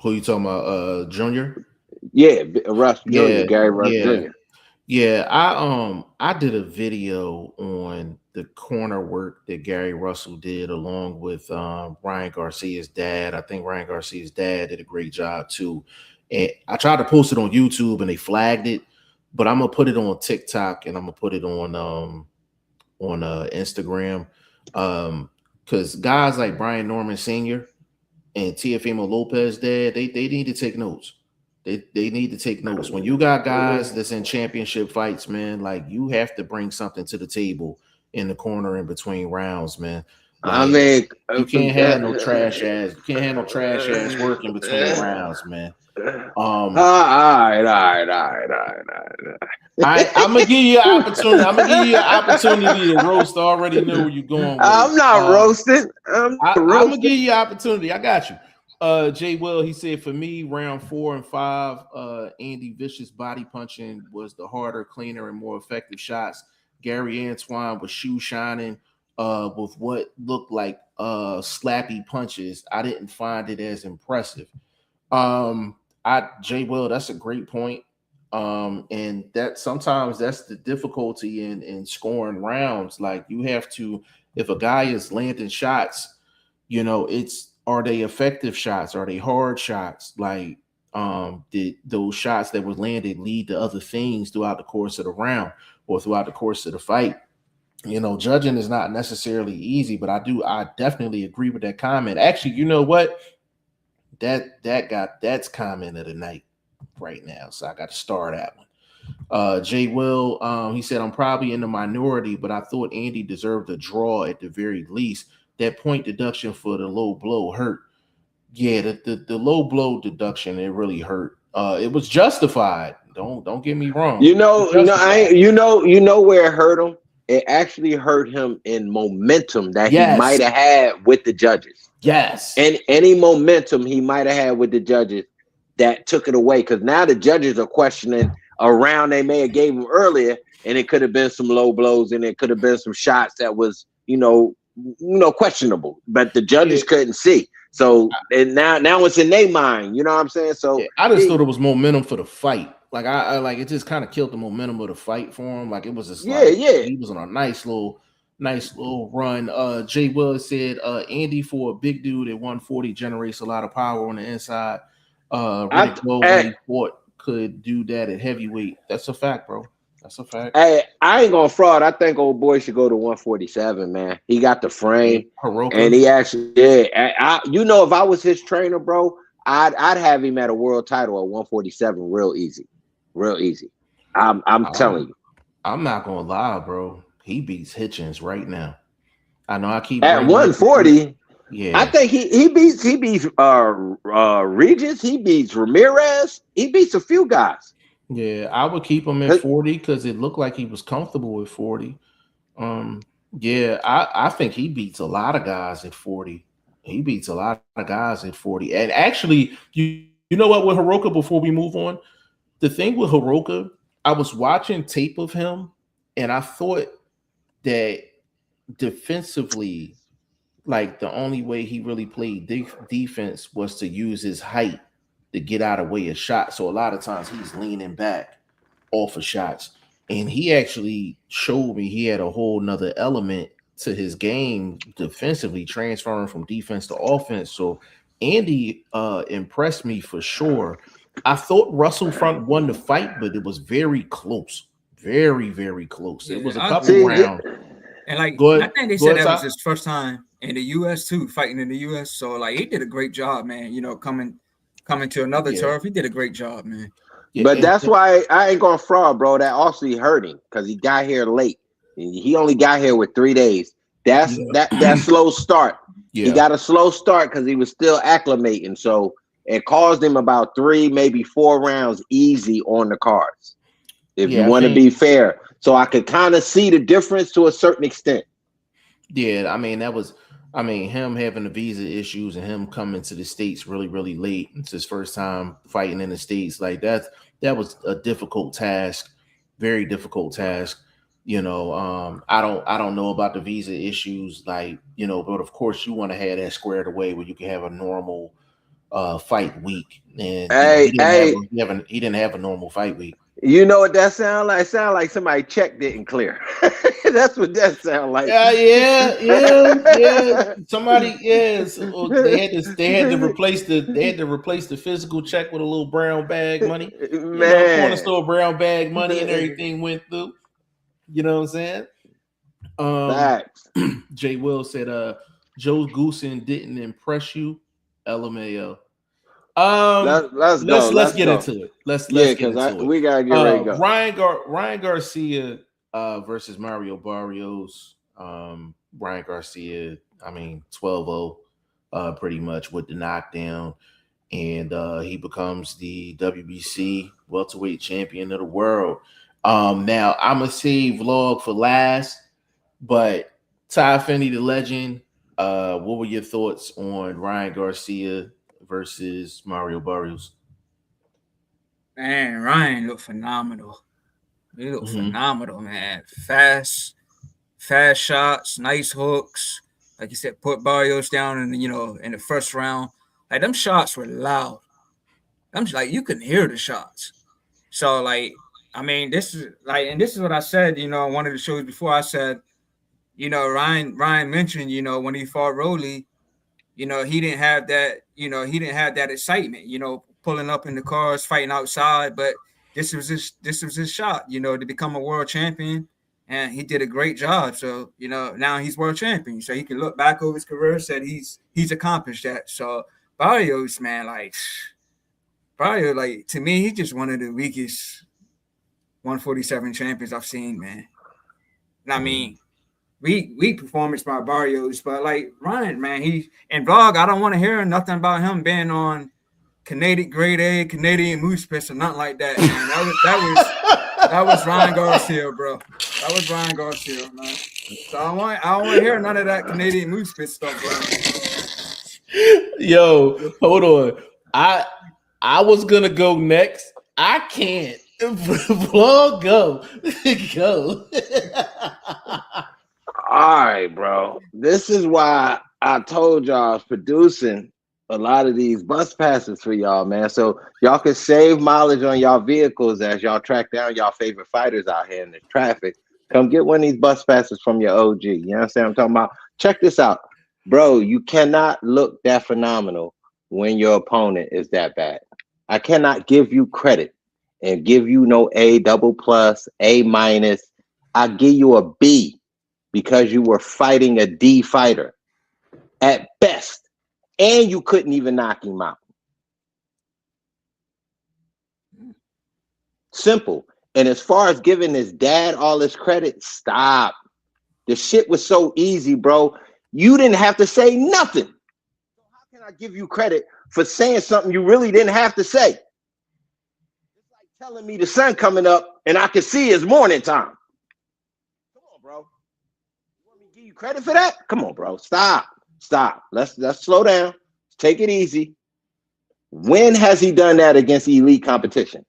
Who you talking about? Junior?
Yeah, Russ Jr., Gary Russ Jr.
Yeah, I did a video on the corner work that Gary Russell did along with Ryan Garcia's dad. I think Ryan Garcia's dad did a great job too. And I tried to post it on YouTube and they flagged it, but I'm gonna put it on TikTok and I'm gonna put it on Instagram. Because guys like Brian Norman Sr. and Teofimo Lopez dad, they need to take notes. They need to take notes. When you got guys that's in championship fights, man, like you have to bring something to the table in the corner in between rounds, man. Like,
I mean,
you can't have no trash ass. You can't have no trash ass work in between rounds, man. All right. I'm gonna give you an opportunity. I'm gonna give you an opportunity to roast. I already know where you're going.
I'm not roasting. I'm
gonna give you an opportunity. I got you. Jay Will, he said for me, round 4 and 5, Andy Vicious body punching was the harder, cleaner, and more effective shots. Gary Antoine was shoe shining with what looked like slappy punches. I didn't find it as impressive. Jay Will, that's a great point. And that sometimes that's the difficulty in scoring rounds. Like you have to, if a guy is landing shots, you know, are they effective shots? Are they hard shots? Like, did those shots that were landed lead to other things throughout the course of the round or throughout the course of the fight? You know, judging is not necessarily easy, but I definitely agree with that comment. Actually, you know what? That's comment of the night right now. So I got to star that one. Jay Will, he said, I'm probably in the minority, but I thought Andy deserved a draw at the very least. That point deduction for the low blow hurt. Yeah, the low blow deduction, it really hurt. It was justified. Don't get me wrong.
You know where it hurt him? It actually hurt him in momentum that he might have had with the judges.
Yes.
And any momentum he might have had with the judges that took it away. Because now the judges are questioning a round they may have gave him earlier, and it could have been some low blows and it could have been some shots that was, questionable, but the judges couldn't see. So and now it's in their mind. You know what I'm saying? So
yeah, I just thought it was momentum for the fight. Like I like it just kind of killed the momentum of the fight for him. Like it was just he was on a nice little run. Jay Willis said Andy for a big dude at 140 generates a lot of power on the inside. Riddick Bowe when he fought could do that at heavyweight. That's a fact, bro. That's a fact.
Hey, I ain't gonna fraud. I think old boy should go to 147, man. He got the frame, and he actually, if I was his trainer, bro, I'd have him at a world title at 147, real easy. I'm telling you.
I'm not gonna lie, bro. He beats Hitchens right now. I know I keep
at 140.
Yeah,
I think he beats Regis. He beats Ramirez. He beats a few guys.
Yeah, I would keep him at 40 because it looked like he was comfortable with 40. Yeah, I think he beats a lot of guys at 40. He beats a lot of guys at 40. And actually, you know what, with Hiroka, before we move on, the thing with Hiroka, I was watching tape of him, and I thought that defensively, like the only way he really played defense was to use his height to get out of way of shots. So a lot of times he's leaning back off of shots. And he actually showed me he had a whole nother element to his game defensively, transferring from defense to offense. So Andy impressed me for sure. I thought Russell Front won the fight, but it was very close. Very, very close. It was a couple rounds.
And like I think they said that was his first time in the US too, fighting in the US. So like he did a great job, man. You know, coming to another turf, he did a great job, man.
Yeah,
but that's why I ain't gonna fraud, bro. That also hurt him because he got here late. He only got here with 3 days. That's that slow start. Yeah. He got a slow start because he was still acclimating. So it caused him about 3, maybe 4 rounds easy on the cards. If you want to be fair. So I could kind of see the difference to a certain extent.
Yeah, I mean, him having the visa issues and him coming to the States really, really late. It's his first time fighting in the States. Like that was a difficult task, very difficult task. You know, I don't know about the visa issues, like, you know, but of course you want to have that squared away where you can have a normal fight week. And he didn't have a normal fight week.
You know what that sound like? It sound like somebody check didn't clear. That's what that sound like.
Yeah. Somebody, so they had to replace the physical check with a little brown bag money. Man, corner store brown bag money and everything went through. You know what I'm saying? Jay Will said, Joe Goosen didn't impress you. LMAO. Let's get into it. Let's get into it.
We gotta get ready to go.
Ryan Garcia versus Mario Barrios. Ryan Garcia, 12-0 pretty much with the knockdown, and he becomes the WBC welterweight champion of the world. Now I'm gonna save vlog for last, but Ty Finney, the legend, what were your thoughts on Ryan Garcia versus Mario Barrios?
Man, Ryan looked phenomenal. He looked phenomenal, man. Fast shots, nice hooks. Like you said, put Barrios down in the first round. Like them shots were loud. I'm like, you couldn't hear the shots. So like, this is what I said, on one of the shows before. I said, Ryan mentioned, when he fought Rolly, he didn't have that, he didn't have that excitement, pulling up in the cars, fighting outside. But this was his shot, to become a world champion, and he did a great job. So, now he's world champion, so he can look back over his career, said he's accomplished that. So Barrios, man, to me, he's just one of the weakest 147 champions I've seen, man. And weak performance by Barrios, but like Ryan, man, and vlog, I don't want to hear nothing about him being on Canadian grade A, Canadian moose piss or nothing like that, man. That was Ryan Garcia, bro. That was Ryan Garcia, man. So I don't want to hear none of that Canadian moose piss stuff, bro.
Yo, hold on. I was gonna go next. I can't. Vlog, go.
All right, bro. This is why I told y'all I was producing a lot of these bus passes for y'all, man. So y'all can save mileage on y'all vehicles as y'all track down y'all favorite fighters out here in the traffic. Come get one of these bus passes from your OG. You understand what I'm talking about? Check this out, bro. You cannot look that phenomenal when your opponent is that bad. I cannot give you credit and give you no A double plus, A minus. I give you a B because you were fighting a D fighter at best, and you couldn't even knock him out. Simple. And as far as giving his dad all his credit, stop. The shit was so easy, bro. You didn't have to say nothing. So how can I give you credit for saying something you really didn't have to say? It's like telling me the sun coming up and I can see it's morning time. Come on, bro. You want me to give you credit for that? Come on, bro. Stop. Let's slow down. Take it easy. When has he done that against elite competition?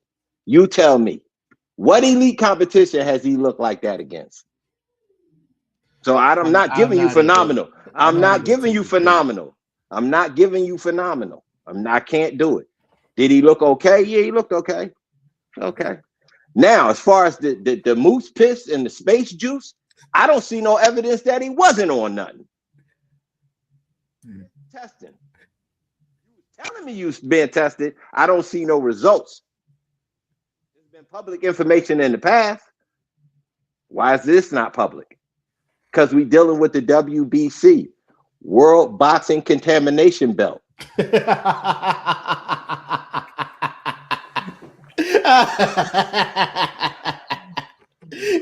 You tell me. What elite competition has he looked like that against? So I'm not giving you phenomenal. I'm not giving you phenomenal. I can't do it. Did he look okay? Yeah, he looked okay. Okay. Now, as far as the moose piss and the space juice, I don't see no evidence that he wasn't on nothing. Testing. You telling me you've been tested. I don't see no results. There's been public information in the past. Why is this not public? Because we dealing with the WBC, World Boxing Contamination Belt.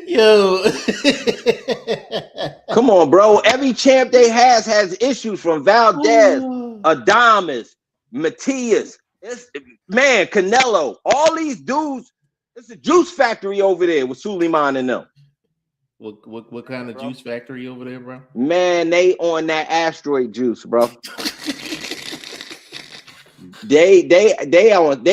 Yo.
Come on, bro. Every champ they has issues from Valdez, Adames, Matias, Canelo. All these dudes, it's a juice factory over there with Suleiman and them.
What kind of juice factory over there, bro?
Man, they on that asteroid juice, bro. They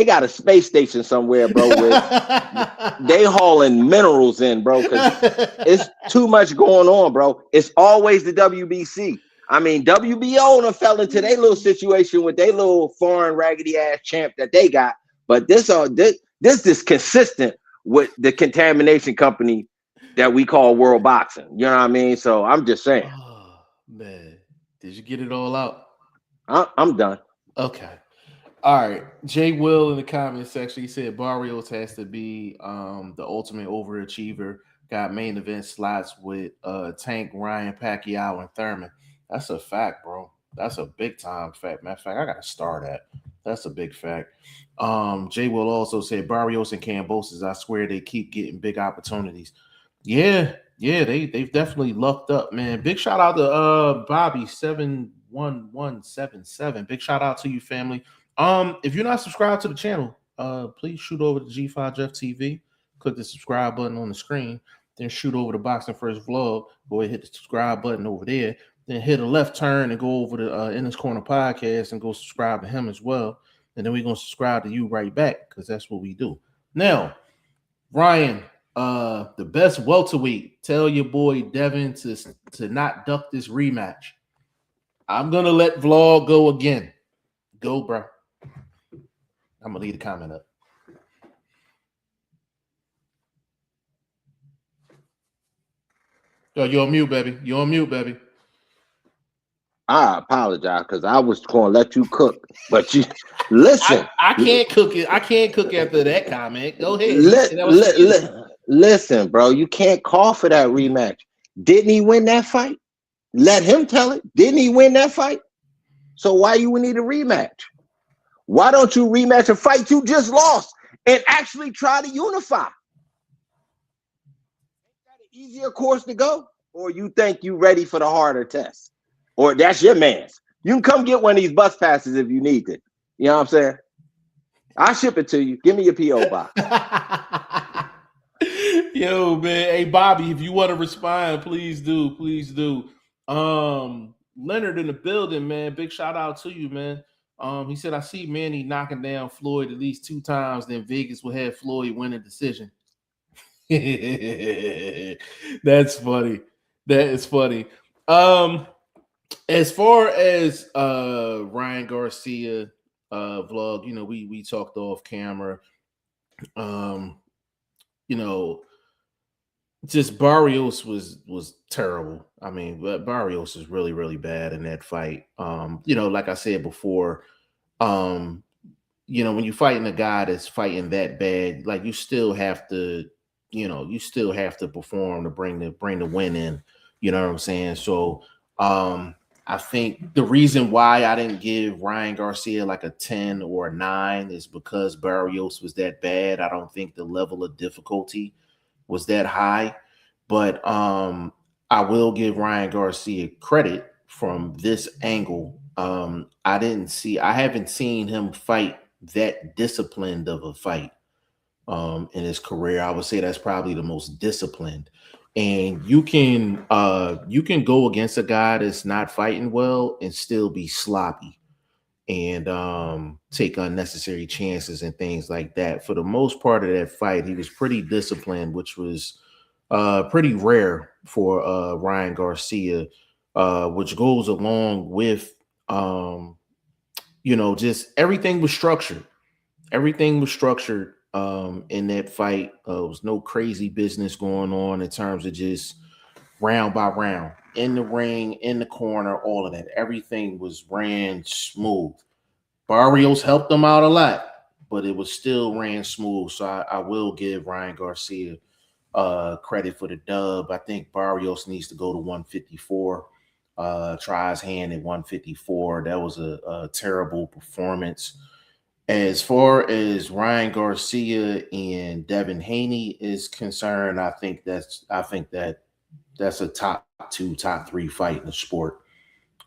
got a space station somewhere, bro. They hauling minerals in, bro, because it's too much going on, bro. It's always the WBC. I mean, WBO done fell into their little situation with their little foreign raggedy ass champ that they got, but this is consistent with the contamination company that we call World Boxing. You know what I mean? So I'm just saying.
Oh man, did you get it all out?
I'm done.
Okay. All right. Jay Will in the comment section, he said Barrios has to be the ultimate overachiever. Got main event slots with Tank, Ryan, Pacquiao, and Thurman. That's a fact, bro. That's a big time fact. Matter of fact, I gotta start at. That's a big fact. Jay Will also said Barrios and Cambosis, I swear they keep getting big opportunities. Yeah, they've definitely lucked up, man. Big shout out to Bobby 71177. Big shout out to you, family. If you're not subscribed to the channel, please shoot over to G5 Jeff TV. Click the subscribe button on the screen. Then shoot over to Boxing First Vlog. Go ahead, hit the subscribe button over there. Then hit a left turn and go over to In This Corner Podcast and go subscribe to him as well. And then we're gonna subscribe to you right back because that's what we do. Now, Ryan, the best welterweight. Tell your boy Devin to not duck this rematch. I'm gonna let Vlog go again. Go, bro. I'm gonna leave the comment up. Yo, you're on mute, baby. You're on mute, baby.
I apologize because I was going to let you cook, but you listen.
I can't cook it. I can't cook after that comment. Go ahead.
Listen, bro. You can't call for that rematch. Didn't he win that fight? Let him tell it. Didn't he win that fight? So why you need a rematch? Why don't you rematch a fight you just lost and actually try to unify? Is that an easier course to go? Or you think you ready for the harder test? Or that's your man's. You can come get one of these bus passes if you need it. You know what I'm saying? I'll ship it to you. Give me your P.O. box.
Yo, man. Hey, Bobby, if you want to respond, please do. Please do. Leonard in the building, man. Big shout out to you, man. He said, I see Manny knocking down Floyd at least 2 times, then Vegas will have Floyd win a decision. That's funny. That is funny. As far as Ryan Garcia vlog, you know, we talked off camera. You know, just Barrios was terrible. I mean, Barrios is really bad in that fight. You know, like I said before, um, you know, when you're fighting a guy that's fighting that bad, like you still have to, you know, you still have to perform to bring the win in. You know what I'm saying? So I think the reason why I didn't give Ryan Garcia like a 10 or a 9 is because Barrios was that bad. I don't think the level of difficulty was that high. But I will give Ryan Garcia credit from this angle. I haven't seen him fight that disciplined of a fight in his career. I would say that's probably the most disciplined. And you can go against a guy that's not fighting well and still be sloppy and take unnecessary chances and things like that. For the most part of that fight, he was pretty disciplined, which was pretty rare for Ryan Garcia, which goes along with you know, just everything was structured. Everything was structured in that fight. There was no crazy business going on in terms of just round by round in the ring, in the corner, all of that. Everything was ran smooth. Barrios helped them out a lot, but it was still ran smooth. So I will give Ryan Garcia credit for the dub. I think Barrios needs to go to 154. Try his hand at 154. That was a terrible performance. As far as Ryan Garcia and Devin Haney is concerned, I think that's a top 2, top 3 fight in the sport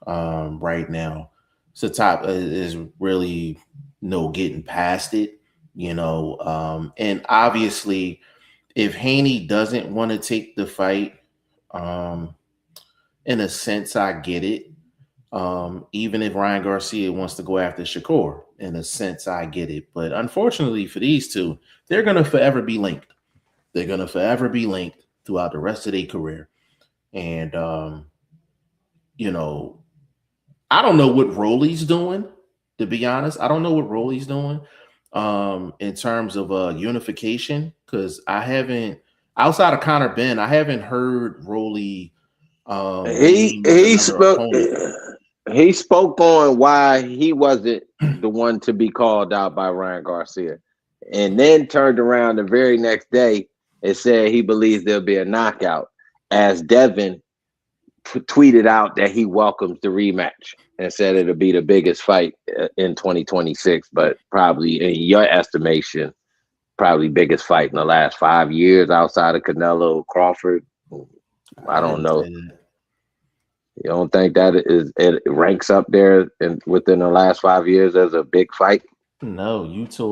right now. So top is really no getting past it, you know. And obviously, if Haney doesn't want to take the fight, in a sense, I get it. Even if Ryan Garcia wants to go after Shakur, in a sense, I get it. But unfortunately for these two, they're going to forever be linked. They're going to forever be linked throughout the rest of their career. And, you know, I don't know what Rolly's doing, to be honest. I don't know what Rolly's doing in terms of unification, because I haven't, outside of Conor Ben, I haven't heard Rolly.
He spoke on why he wasn't the one to be called out by Ryan Garcia, and then turned around the very next day and said he believes there'll be a knockout, as Devin tweeted out that he welcomes the rematch and said it'll be the biggest fight in 2026, but probably, in your estimation, probably biggest fight in the last 5 years outside of Canelo, Crawford. I don't know. You don't think that it ranks up there within the last 5 years as a big fight?
No,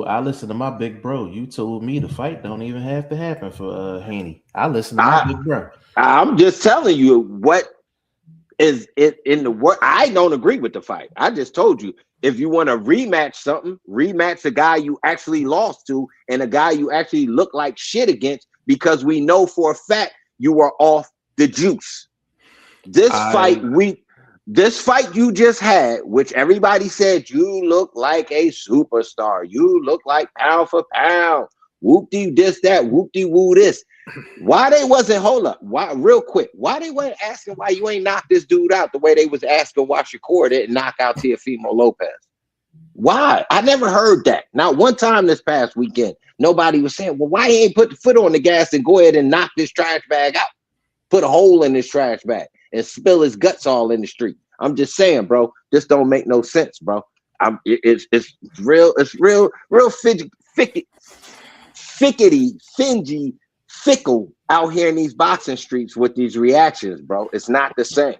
I listened to my big bro. You told me the fight don't even have to happen for Haney. I listened to my big bro. I'm
just telling you what is it in the work. I don't agree with the fight. I just told you, if you want to rematch something, rematch the guy you actually lost to and a guy you actually look like shit against, because we know for a fact you were off the juice. This fight you just had, which everybody said you look like a superstar, you look like pound for pound, whoop-de this, that, whoop-de woo this. Why they wasn't, hold up, why, real quick, why they weren't asking why you ain't knocked this dude out the way they was asking why Shakur didn't knock out Teofimo Lopez? Why? I never heard that. Not one time this past weekend. Nobody was saying, well, why he ain't put the foot on the gas and go ahead and knock this trash bag out? Put a hole in this trash bag and spill his guts all in the street. I'm just saying, bro, this don't make no sense, bro. It's real fickle out here in these boxing streets with these reactions, bro. It's not the same.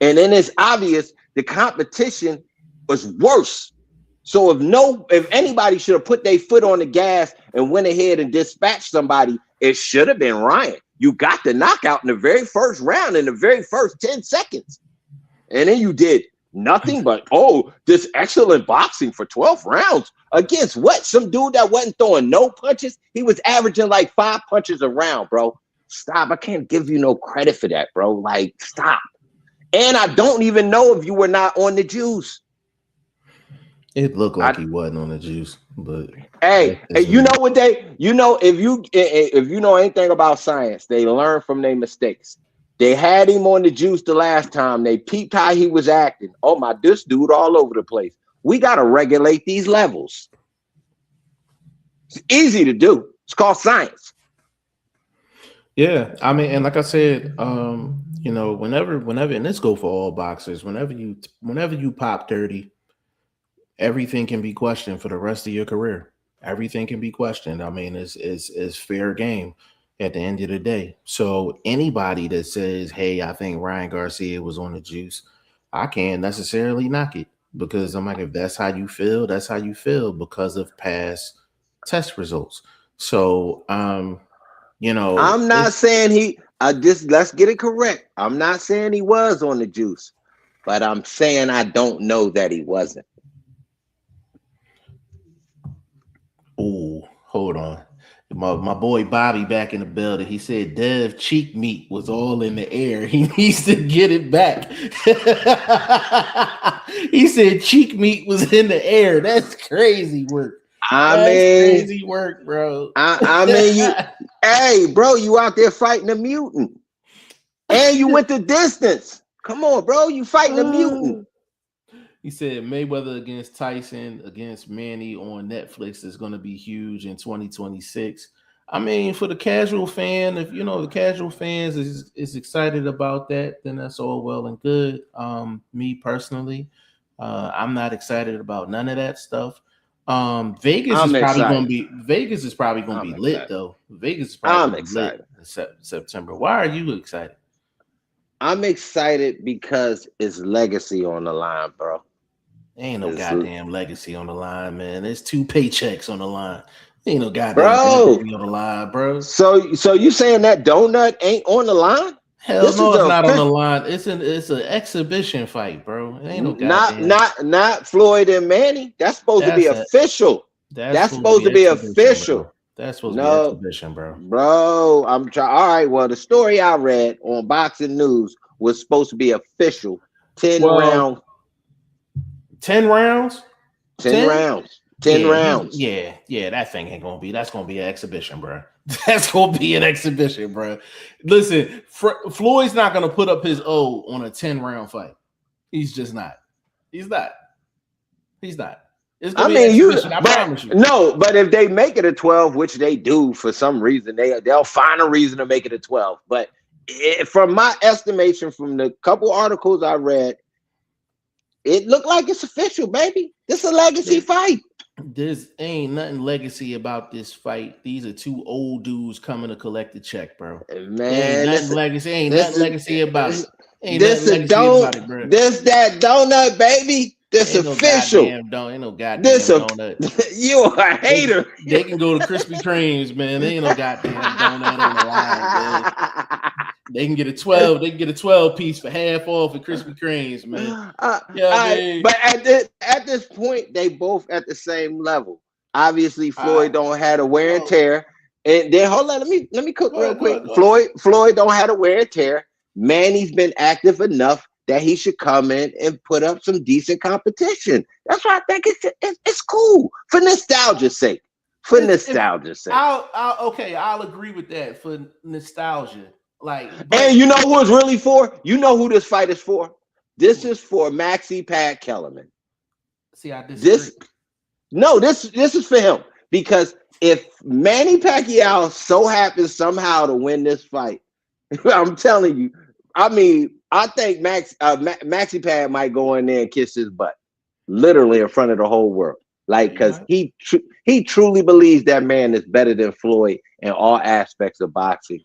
And then it's obvious the competition was worse. So if anybody should have put their foot on the gas and went ahead and dispatched somebody, it should have been Ryan. You got the knockout in the very first round, in the very first 10 seconds. And then you did nothing but, this excellent boxing for 12 rounds. Against what? Some dude that wasn't throwing no punches? He was averaging like 5 punches a round, bro. Stop. I can't give you no credit for that, bro. Like, stop. And I don't even know if you were not on the juice.
It looked like he wasn't on the juice, but
hey, you know what if you know anything about science, they learn from their mistakes. They had him on the juice the last time. They peeped how he was acting. Oh my, this dude all over the place. We got to regulate these levels. It's easy to do. It's called science.
Yeah, I mean, and like I said, you know, whenever, and this go for all boxers, whenever you pop 30, everything can be questioned for the rest of your career. Everything can be questioned. I mean, it's fair game at the end of the day. So anybody that says, "Hey, I think Ryan Garcia was on the juice," I can't necessarily knock it, because I'm like, if that's how you feel, that's how you feel because of past test results. So, you know,
I'm not saying he. Let's get it correct. I'm not saying he was on the juice, but I'm saying I don't know that he wasn't.
Oh, hold on. My boy Bobby back in the building. He said Dev cheek meat was all in the air. He needs to get it back. He said cheek meat was in the air. That's crazy work. That's crazy work, bro.
I mean, hey, bro, you out there fighting a mutant, and you went the distance. Come on, bro, you fighting a mutant.
He said Mayweather against Tyson against Manny on Netflix is going to be huge in 2026. I mean, for the casual fan, if you know the casual fans is excited about that, then that's all well and good. Me personally, I'm not excited about none of that stuff. Vegas is probably going to be lit though. Vegas is probably lit in September. Why are you excited?
I'm excited because it's legacy on the line, bro.
Ain't no goddamn legacy on the line, man. There's 2 paychecks on the line. Ain't no goddamn legacy on the line, bro.
So you saying that donut ain't on the line?
Hell no, it's not on the line. It's an exhibition fight, bro. It ain't no goddamn.
Not Floyd and Manny. That's supposed to be official. That's supposed to be official.
Bro. That's supposed to be exhibition, bro.
Bro, I'm trying. All right. Well, the story I read on Boxing News was supposed to be official. 10 rounds.
10 rounds?
10 rounds. 10 rounds.
Yeah, that thing ain't gonna be. That's gonna be an exhibition, bro. That's gonna be an exhibition, bro. Listen, Floyd's not gonna put up his O on a 10-round fight. He's just not. He's not. It's gonna be an exhibition, I promise you.
No, but if they make it a 12, which they do for some reason, they'll find a reason to make it a 12. But from my estimation, from the couple articles I read, it looked like it's official, baby. This is a legacy fight.
There's ain't nothing legacy about this fight. These are 2 old dudes coming to collect the check, bro.
Man,
ain't nothing legacy. Ain't nothing legacy about it.
This that donut, baby. This ain't official.
Ain't no goddamn donut.
You are a hater.
They can go to Krispy Kremes, man. There ain't no goddamn donut on the line, man. They can get a 12. They can get a 12 piece for half off at Krispy Kremes, man.
But at this point, they both at the same level. Obviously, Floyd don't have a wear and tear. And then hold on, let me cook real quick. Floyd don't have a wear and tear. Manny's been active enough that he should come in and put up some decent competition. That's why I think it's cool for nostalgia's sake.
I'll agree with that for nostalgia.
And you know who it's really for? You know who this fight is for? This is for Maxie Pad Kellerman.
See, I disagree.
This is for him, because if Manny Pacquiao so happens somehow to win this fight, I'm telling you, I mean, I think Maxie Pad might go in there and kiss his butt, literally in front of the whole world, because he truly believes that man is better than Floyd in all aspects of boxing,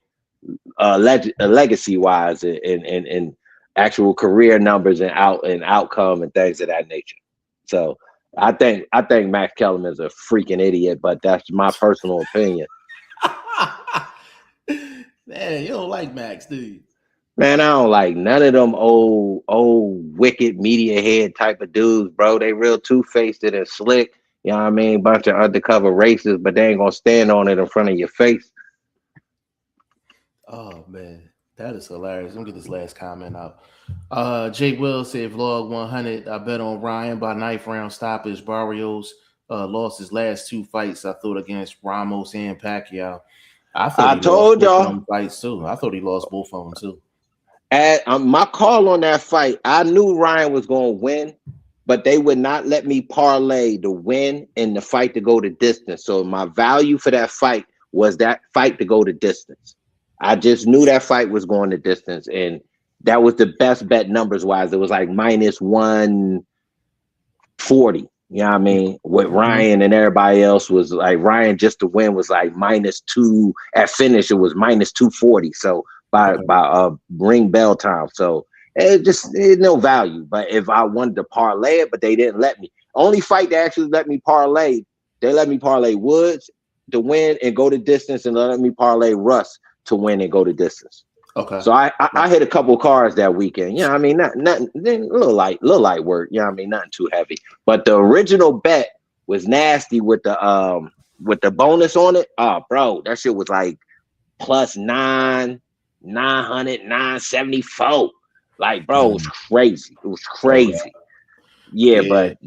legacy wise, and actual career numbers and outcome and things of that nature. So I think Max Kellerman is a freaking idiot, but that's my personal opinion.
Man, you don't like Max, do you?
Man, I don't like none of them old wicked media head type of dudes, bro. They real two-faced and slick. You know what I mean? Bunch of undercover racists, but they ain't gonna stand on it in front of your face.
Oh man, That is hilarious. Let me get this last comment out. Jake Will said vlog 100. I bet on Ryan by 9th round stoppage. Barrios lost his last 2 fights, I thought, against Ramos and Pacquiao. I thought he
told
lost both of
y'all
them fights too. I thought he lost both of them too.
at my call on that fight, I knew Ryan was going to win, but they would not let me parlay the win and the fight to go the distance. So my value for that fight was that fight to go the distance. I just knew that fight was going the distance, and that was the best bet numbers wise. It was like minus 140. You know what I mean? With Ryan and everybody else was like Ryan just to win was like -2 at finish. It was -240. So by ring bell time. So it's no value. But if I wanted to parlay it, but they didn't let me. Only fight that actually let me parlay, they let me parlay Woods to win and go the distance, and let me parlay Russ to win and go the distance.
Okay.
So I hit a couple cards that weekend. You know what I mean? Nothing a little light work. You know what I mean? Nothing too heavy. But the original bet was nasty with the bonus on it. Oh, bro, that shit was like +900, 974. Like, bro, it was crazy. It was crazy.
Okay.
Yeah, but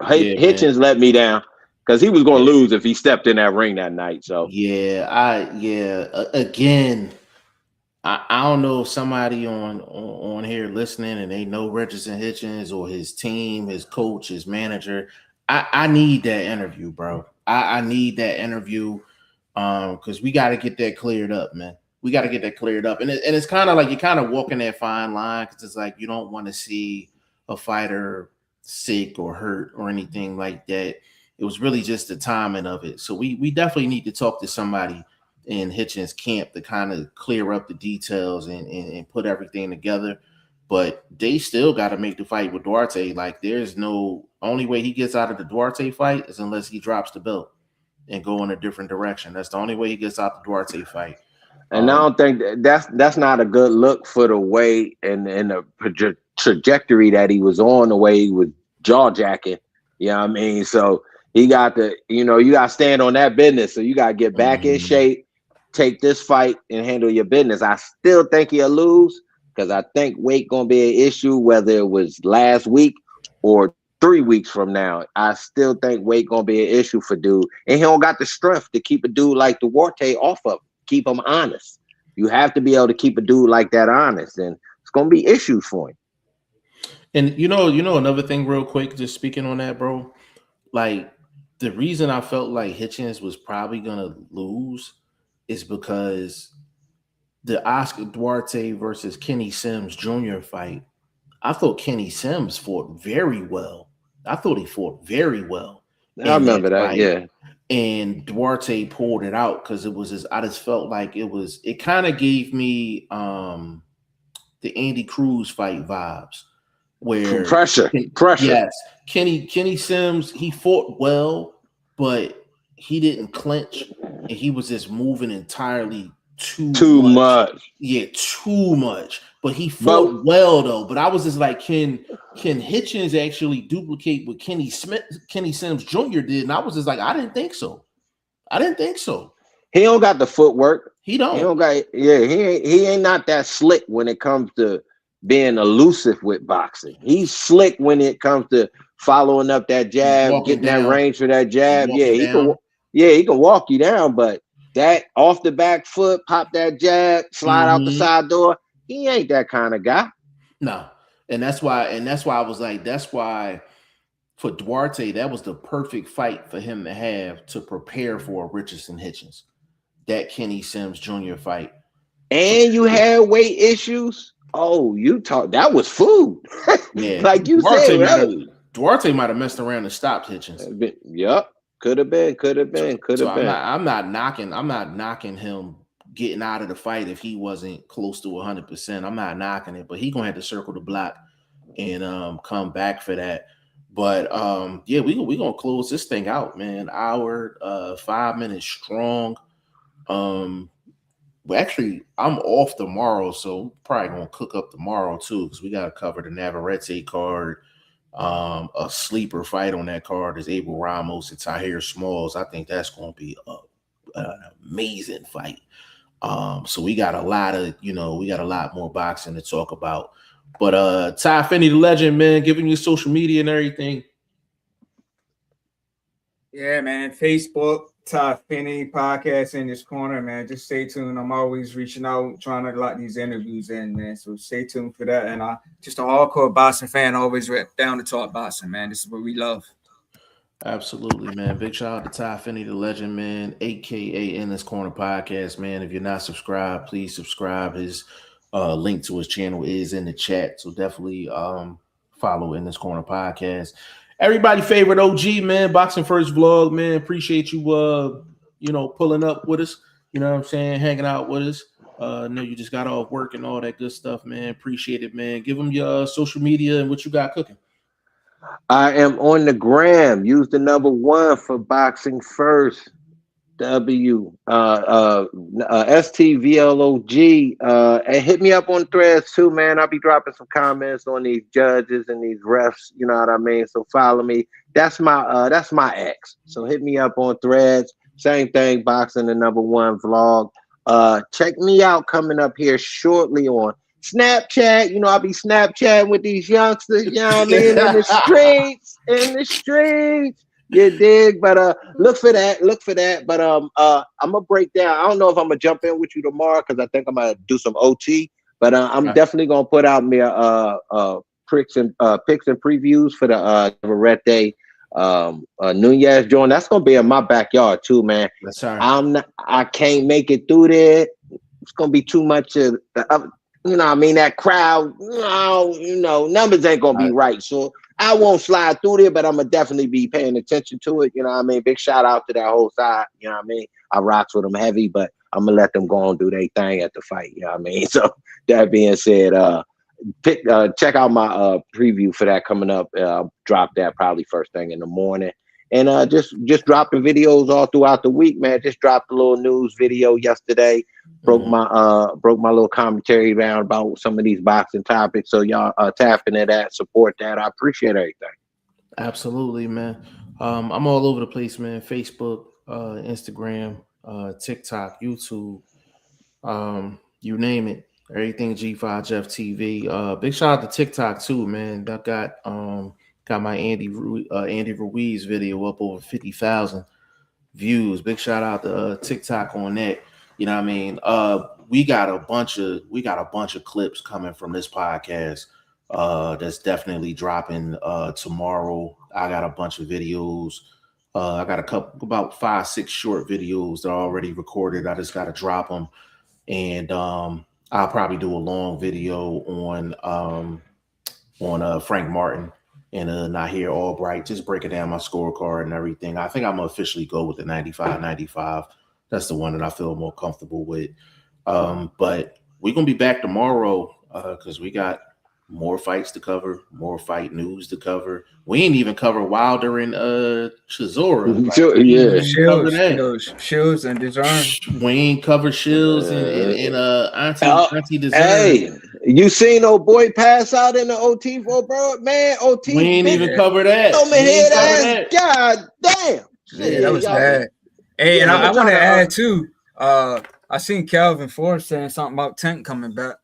Hitchens let me down because he was going to lose if he stepped in that ring that night. So
again, I don't know if somebody on here listening and they know Richardson Hitchens or his team, his coach, his manager. I need that interview, bro. I need that interview because we got to get that cleared up, man. We got to get that cleared up. And it's kind of like you're kind of walking that fine line because it's like you don't want to see a fighter sick or hurt or anything like that. It was really just the timing of it. So we definitely need to talk to somebody in Hitchens' camp to kind of clear up the details and put everything together. But they still got to make the fight with Duarte. Like, there's no only way he gets out of the Duarte fight is unless he drops the belt and go in a different direction. That's the only way he gets out the Duarte fight.
And I don't think that's not a good look for the way and the trajectory that he was on, the way he was jaw jacking. You know what I mean? So he got to, you got to stand on that business. So you got to get back in shape, take this fight and handle your business. I still think he'll lose because I think weight going to be an issue, whether it was last week or 3 weeks from now. I still think weight going to be an issue for dude. And he don't got the strength to keep a dude like Duarte off of him. Keep him honest. You have to be able to keep a dude like that honest, and it's gonna be issues for him.
And you know another thing, real quick, just speaking on that, bro. Like, the reason I felt like Hitchens was probably gonna lose is because the Oscar Duarte versus Kenny Sims Jr. fight. I thought Kenny Sims fought very well. I thought he fought very well.
I remember that, yeah.
And Duarte pulled it out because it was I just felt like it kind of gave me the Andy Cruz fight vibes where
pressure.
Yes. Kenny Sims, he fought well, but he didn't clinch and he was just moving entirely too much. Yeah, too much. But he fought well though. But I was just like, can Hitchens actually duplicate what Kenny Sims Jr. did? And I was just like, I didn't think so.
He don't got the footwork.
He don't.
He don't got. Yeah, he ain't not that slick when it comes to being elusive with boxing. He's slick when it comes to following up that jab, getting that range for that jab. Yeah, he can walk you down, but that off the back foot, pop that jab, slide out the side door. He ain't that kind of guy.
No. And that's why I was like, that's why for Duarte, that was the perfect fight for him to have to prepare for Richardson Hitchens. That Kenny Sims Jr. fight.
And you had weight issues. Oh, that was food.
Yeah.
Like you
Duarte
said.
Duarte might have messed around and stopped Hitchens.
Yep. Could have been.
I'm not knocking him getting out of the fight if he wasn't close to 100%. I'm not knocking it, but he gonna have to circle the block and come back for that. But yeah, we gonna close this thing out, man. Hour 5 minutes strong. Well, actually, I'm off tomorrow, so probably gonna cook up tomorrow too, because we gotta cover the Navarrete card. A sleeper fight on that card is Abel Ramos and Tahir Smalls. I think that's gonna be an amazing fight. So we got a lot more boxing to talk about. But Ty Finney, the legend, man, giving you social media and everything.
Yeah, man. Facebook, Ty Finney podcast in this corner, man. Just stay tuned. I'm always reaching out, trying to lock these interviews in, man. So stay tuned for that. And I just a hardcore boxing fan, always down to talk boxing, man. This is what we love.
Absolutely, man. Big shout out to Ty Finney, the legend, man, aka In This Corner podcast, man. If you're not subscribed, please subscribe. His link to his channel is in the chat, so definitely follow In This Corner podcast. Everybody favorite OG, man, Boxing First Vlog, man. Appreciate you pulling up with us, you know what I'm saying, hanging out with us. I know you just got off work and all that good stuff, man. Appreciate it, man. Give them your social media and what you got cooking.
I am on the gram. Use the number 1 for Boxing First. STVLOG. And hit me up on Threads too, man. I'll be dropping some comments on these judges and these refs. You know what I mean? So follow me. That's my ex. So hit me up on Threads. Same thing. Boxing the number 1 vlog. Check me out coming up here shortly on Snapchat. You know, I'll be Snapchatting with these youngsters, you know what I mean, in the streets. You dig? But look for that. But I'm gonna break down. I don't know if I'm gonna jump in with you tomorrow because I think I'm gonna do some OT. But I'm definitely gonna put out me picks and previews for the Navarrete Nunez joint. That's gonna be in my backyard too, man.
That's right.
I can't make it through there. It's gonna be too much of the you know what I mean, that crowd, numbers ain't gonna be right. So I won't slide through there, but I'm gonna definitely be paying attention to it. You know what I mean? Big shout out to that whole side. You know what I mean? I rocks with them heavy, but I'm gonna let them go and do their thing at the fight. You know what I mean? So that being said, check out my preview for that coming up. I'll drop that probably first thing in the morning. And just dropping videos all throughout the week, man. Just dropped a little news video yesterday. Broke my little commentary down about some of these boxing topics. So y'all tap into that, support that. I appreciate everything.
Absolutely, man. I'm all over the place, man. Facebook, Instagram, TikTok, YouTube, you name it. Everything G5 Jeff TV. Big shout out to TikTok too, man. I got my Andy Ruiz video up over 50,000 views. Big shout out to TikTok on that. You know what I mean? We got a bunch of clips coming from this podcast. That's definitely dropping tomorrow. I got a bunch of videos. I got about 5-6 short videos that are already recorded. I just got to drop them, and I'll probably do a long video on Frank Martin and Nahir Albright, just breaking down my scorecard and everything. I think I'm gonna officially go with the 95. That's the one that I feel more comfortable with. But we're gonna be back tomorrow because we got more fights to cover, more fight news to cover. We ain't even cover Wilder and Chisora.
Shields and Disarm.
We ain't cover Shields and Auntie Disarm.
Hey, you seen old boy pass out in the OT for bro? Man, OT.
We ain't even cover that.
God damn.
Yeah, that was bad. Hey, and I want to add too. I seen Calvin Ford saying something about Tank coming back.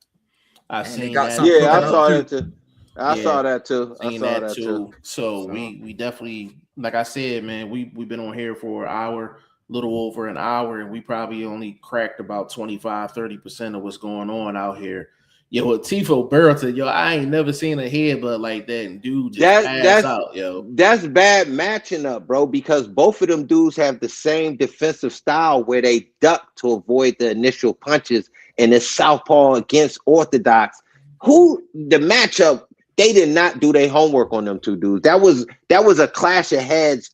I seen
that. Yeah, I saw that too. I saw that too.
So we definitely, like I said, man, we've been on here for an hour, little over an hour, and we probably only cracked about 25-30% of what's going on out here. Yo, with Tifo Burlington, I ain't never seen a headbutt like that, and dude just passed out, yo.
That's bad matching up, bro, because both of them dudes have the same defensive style where they duck to avoid the initial punches, and it's southpaw against orthodox. The matchup, they did not do their homework on them two dudes. That was a clash of heads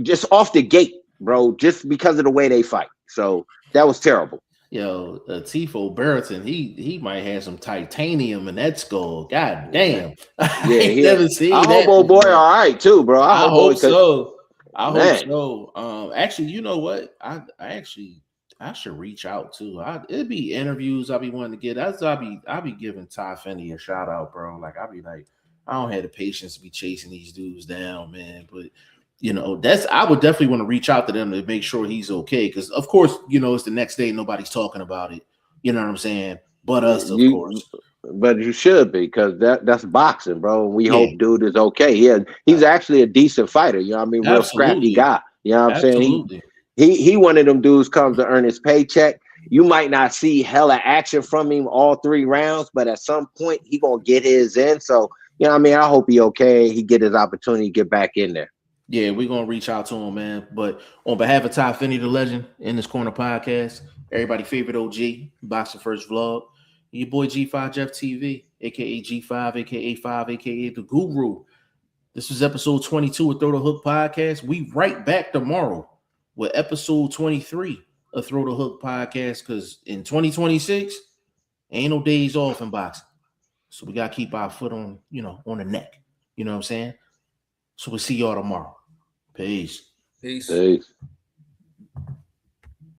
just off the gate, bro, just because of the way they fight. So that was terrible.
Yo, Tifo Burlington, he might have some titanium in that skull. God damn.
Yeah,
never seen that.
I hope old boy all right too, bro.
I hope so. Actually, you know what? I should reach out too. It'd be interviews I'll be wanting to get. I'll be giving Ty Finney a shout out, bro. Like I'll be like, I don't have the patience to be chasing these dudes down, man. But that's I would definitely want to reach out to them to make sure he's okay. Because of course, it's the next day, nobody's talking about it. You know what I'm saying? But us, of course.
But you should be, because that's boxing, bro. We hope dude is okay. Yeah, he's actually a decent fighter. You know what I mean? Real scrappy guy. You know what I'm saying? He one of them dudes comes to earn his paycheck. You might not see hella action from him all 3 rounds, but at some point he gonna get his in. So, you know what I mean? I hope he okay. He get his opportunity to get back in there.
Yeah, we're gonna reach out to him, man. But on behalf of Ty Finney, the legend, in this corner podcast, everybody favorite OG, Boxing First Vlog, your boy G5 Jeff TV, aka G5, aka 5, aka the Guru. This was episode 22 of Throw the Hook Podcast. We right back tomorrow with episode 23 of Throw the Hook Podcast, because in 2026, ain't no days off in boxing. So we gotta keep our foot on, on the neck. You know what I'm saying? So we'll see y'all tomorrow. Peace.
Peace.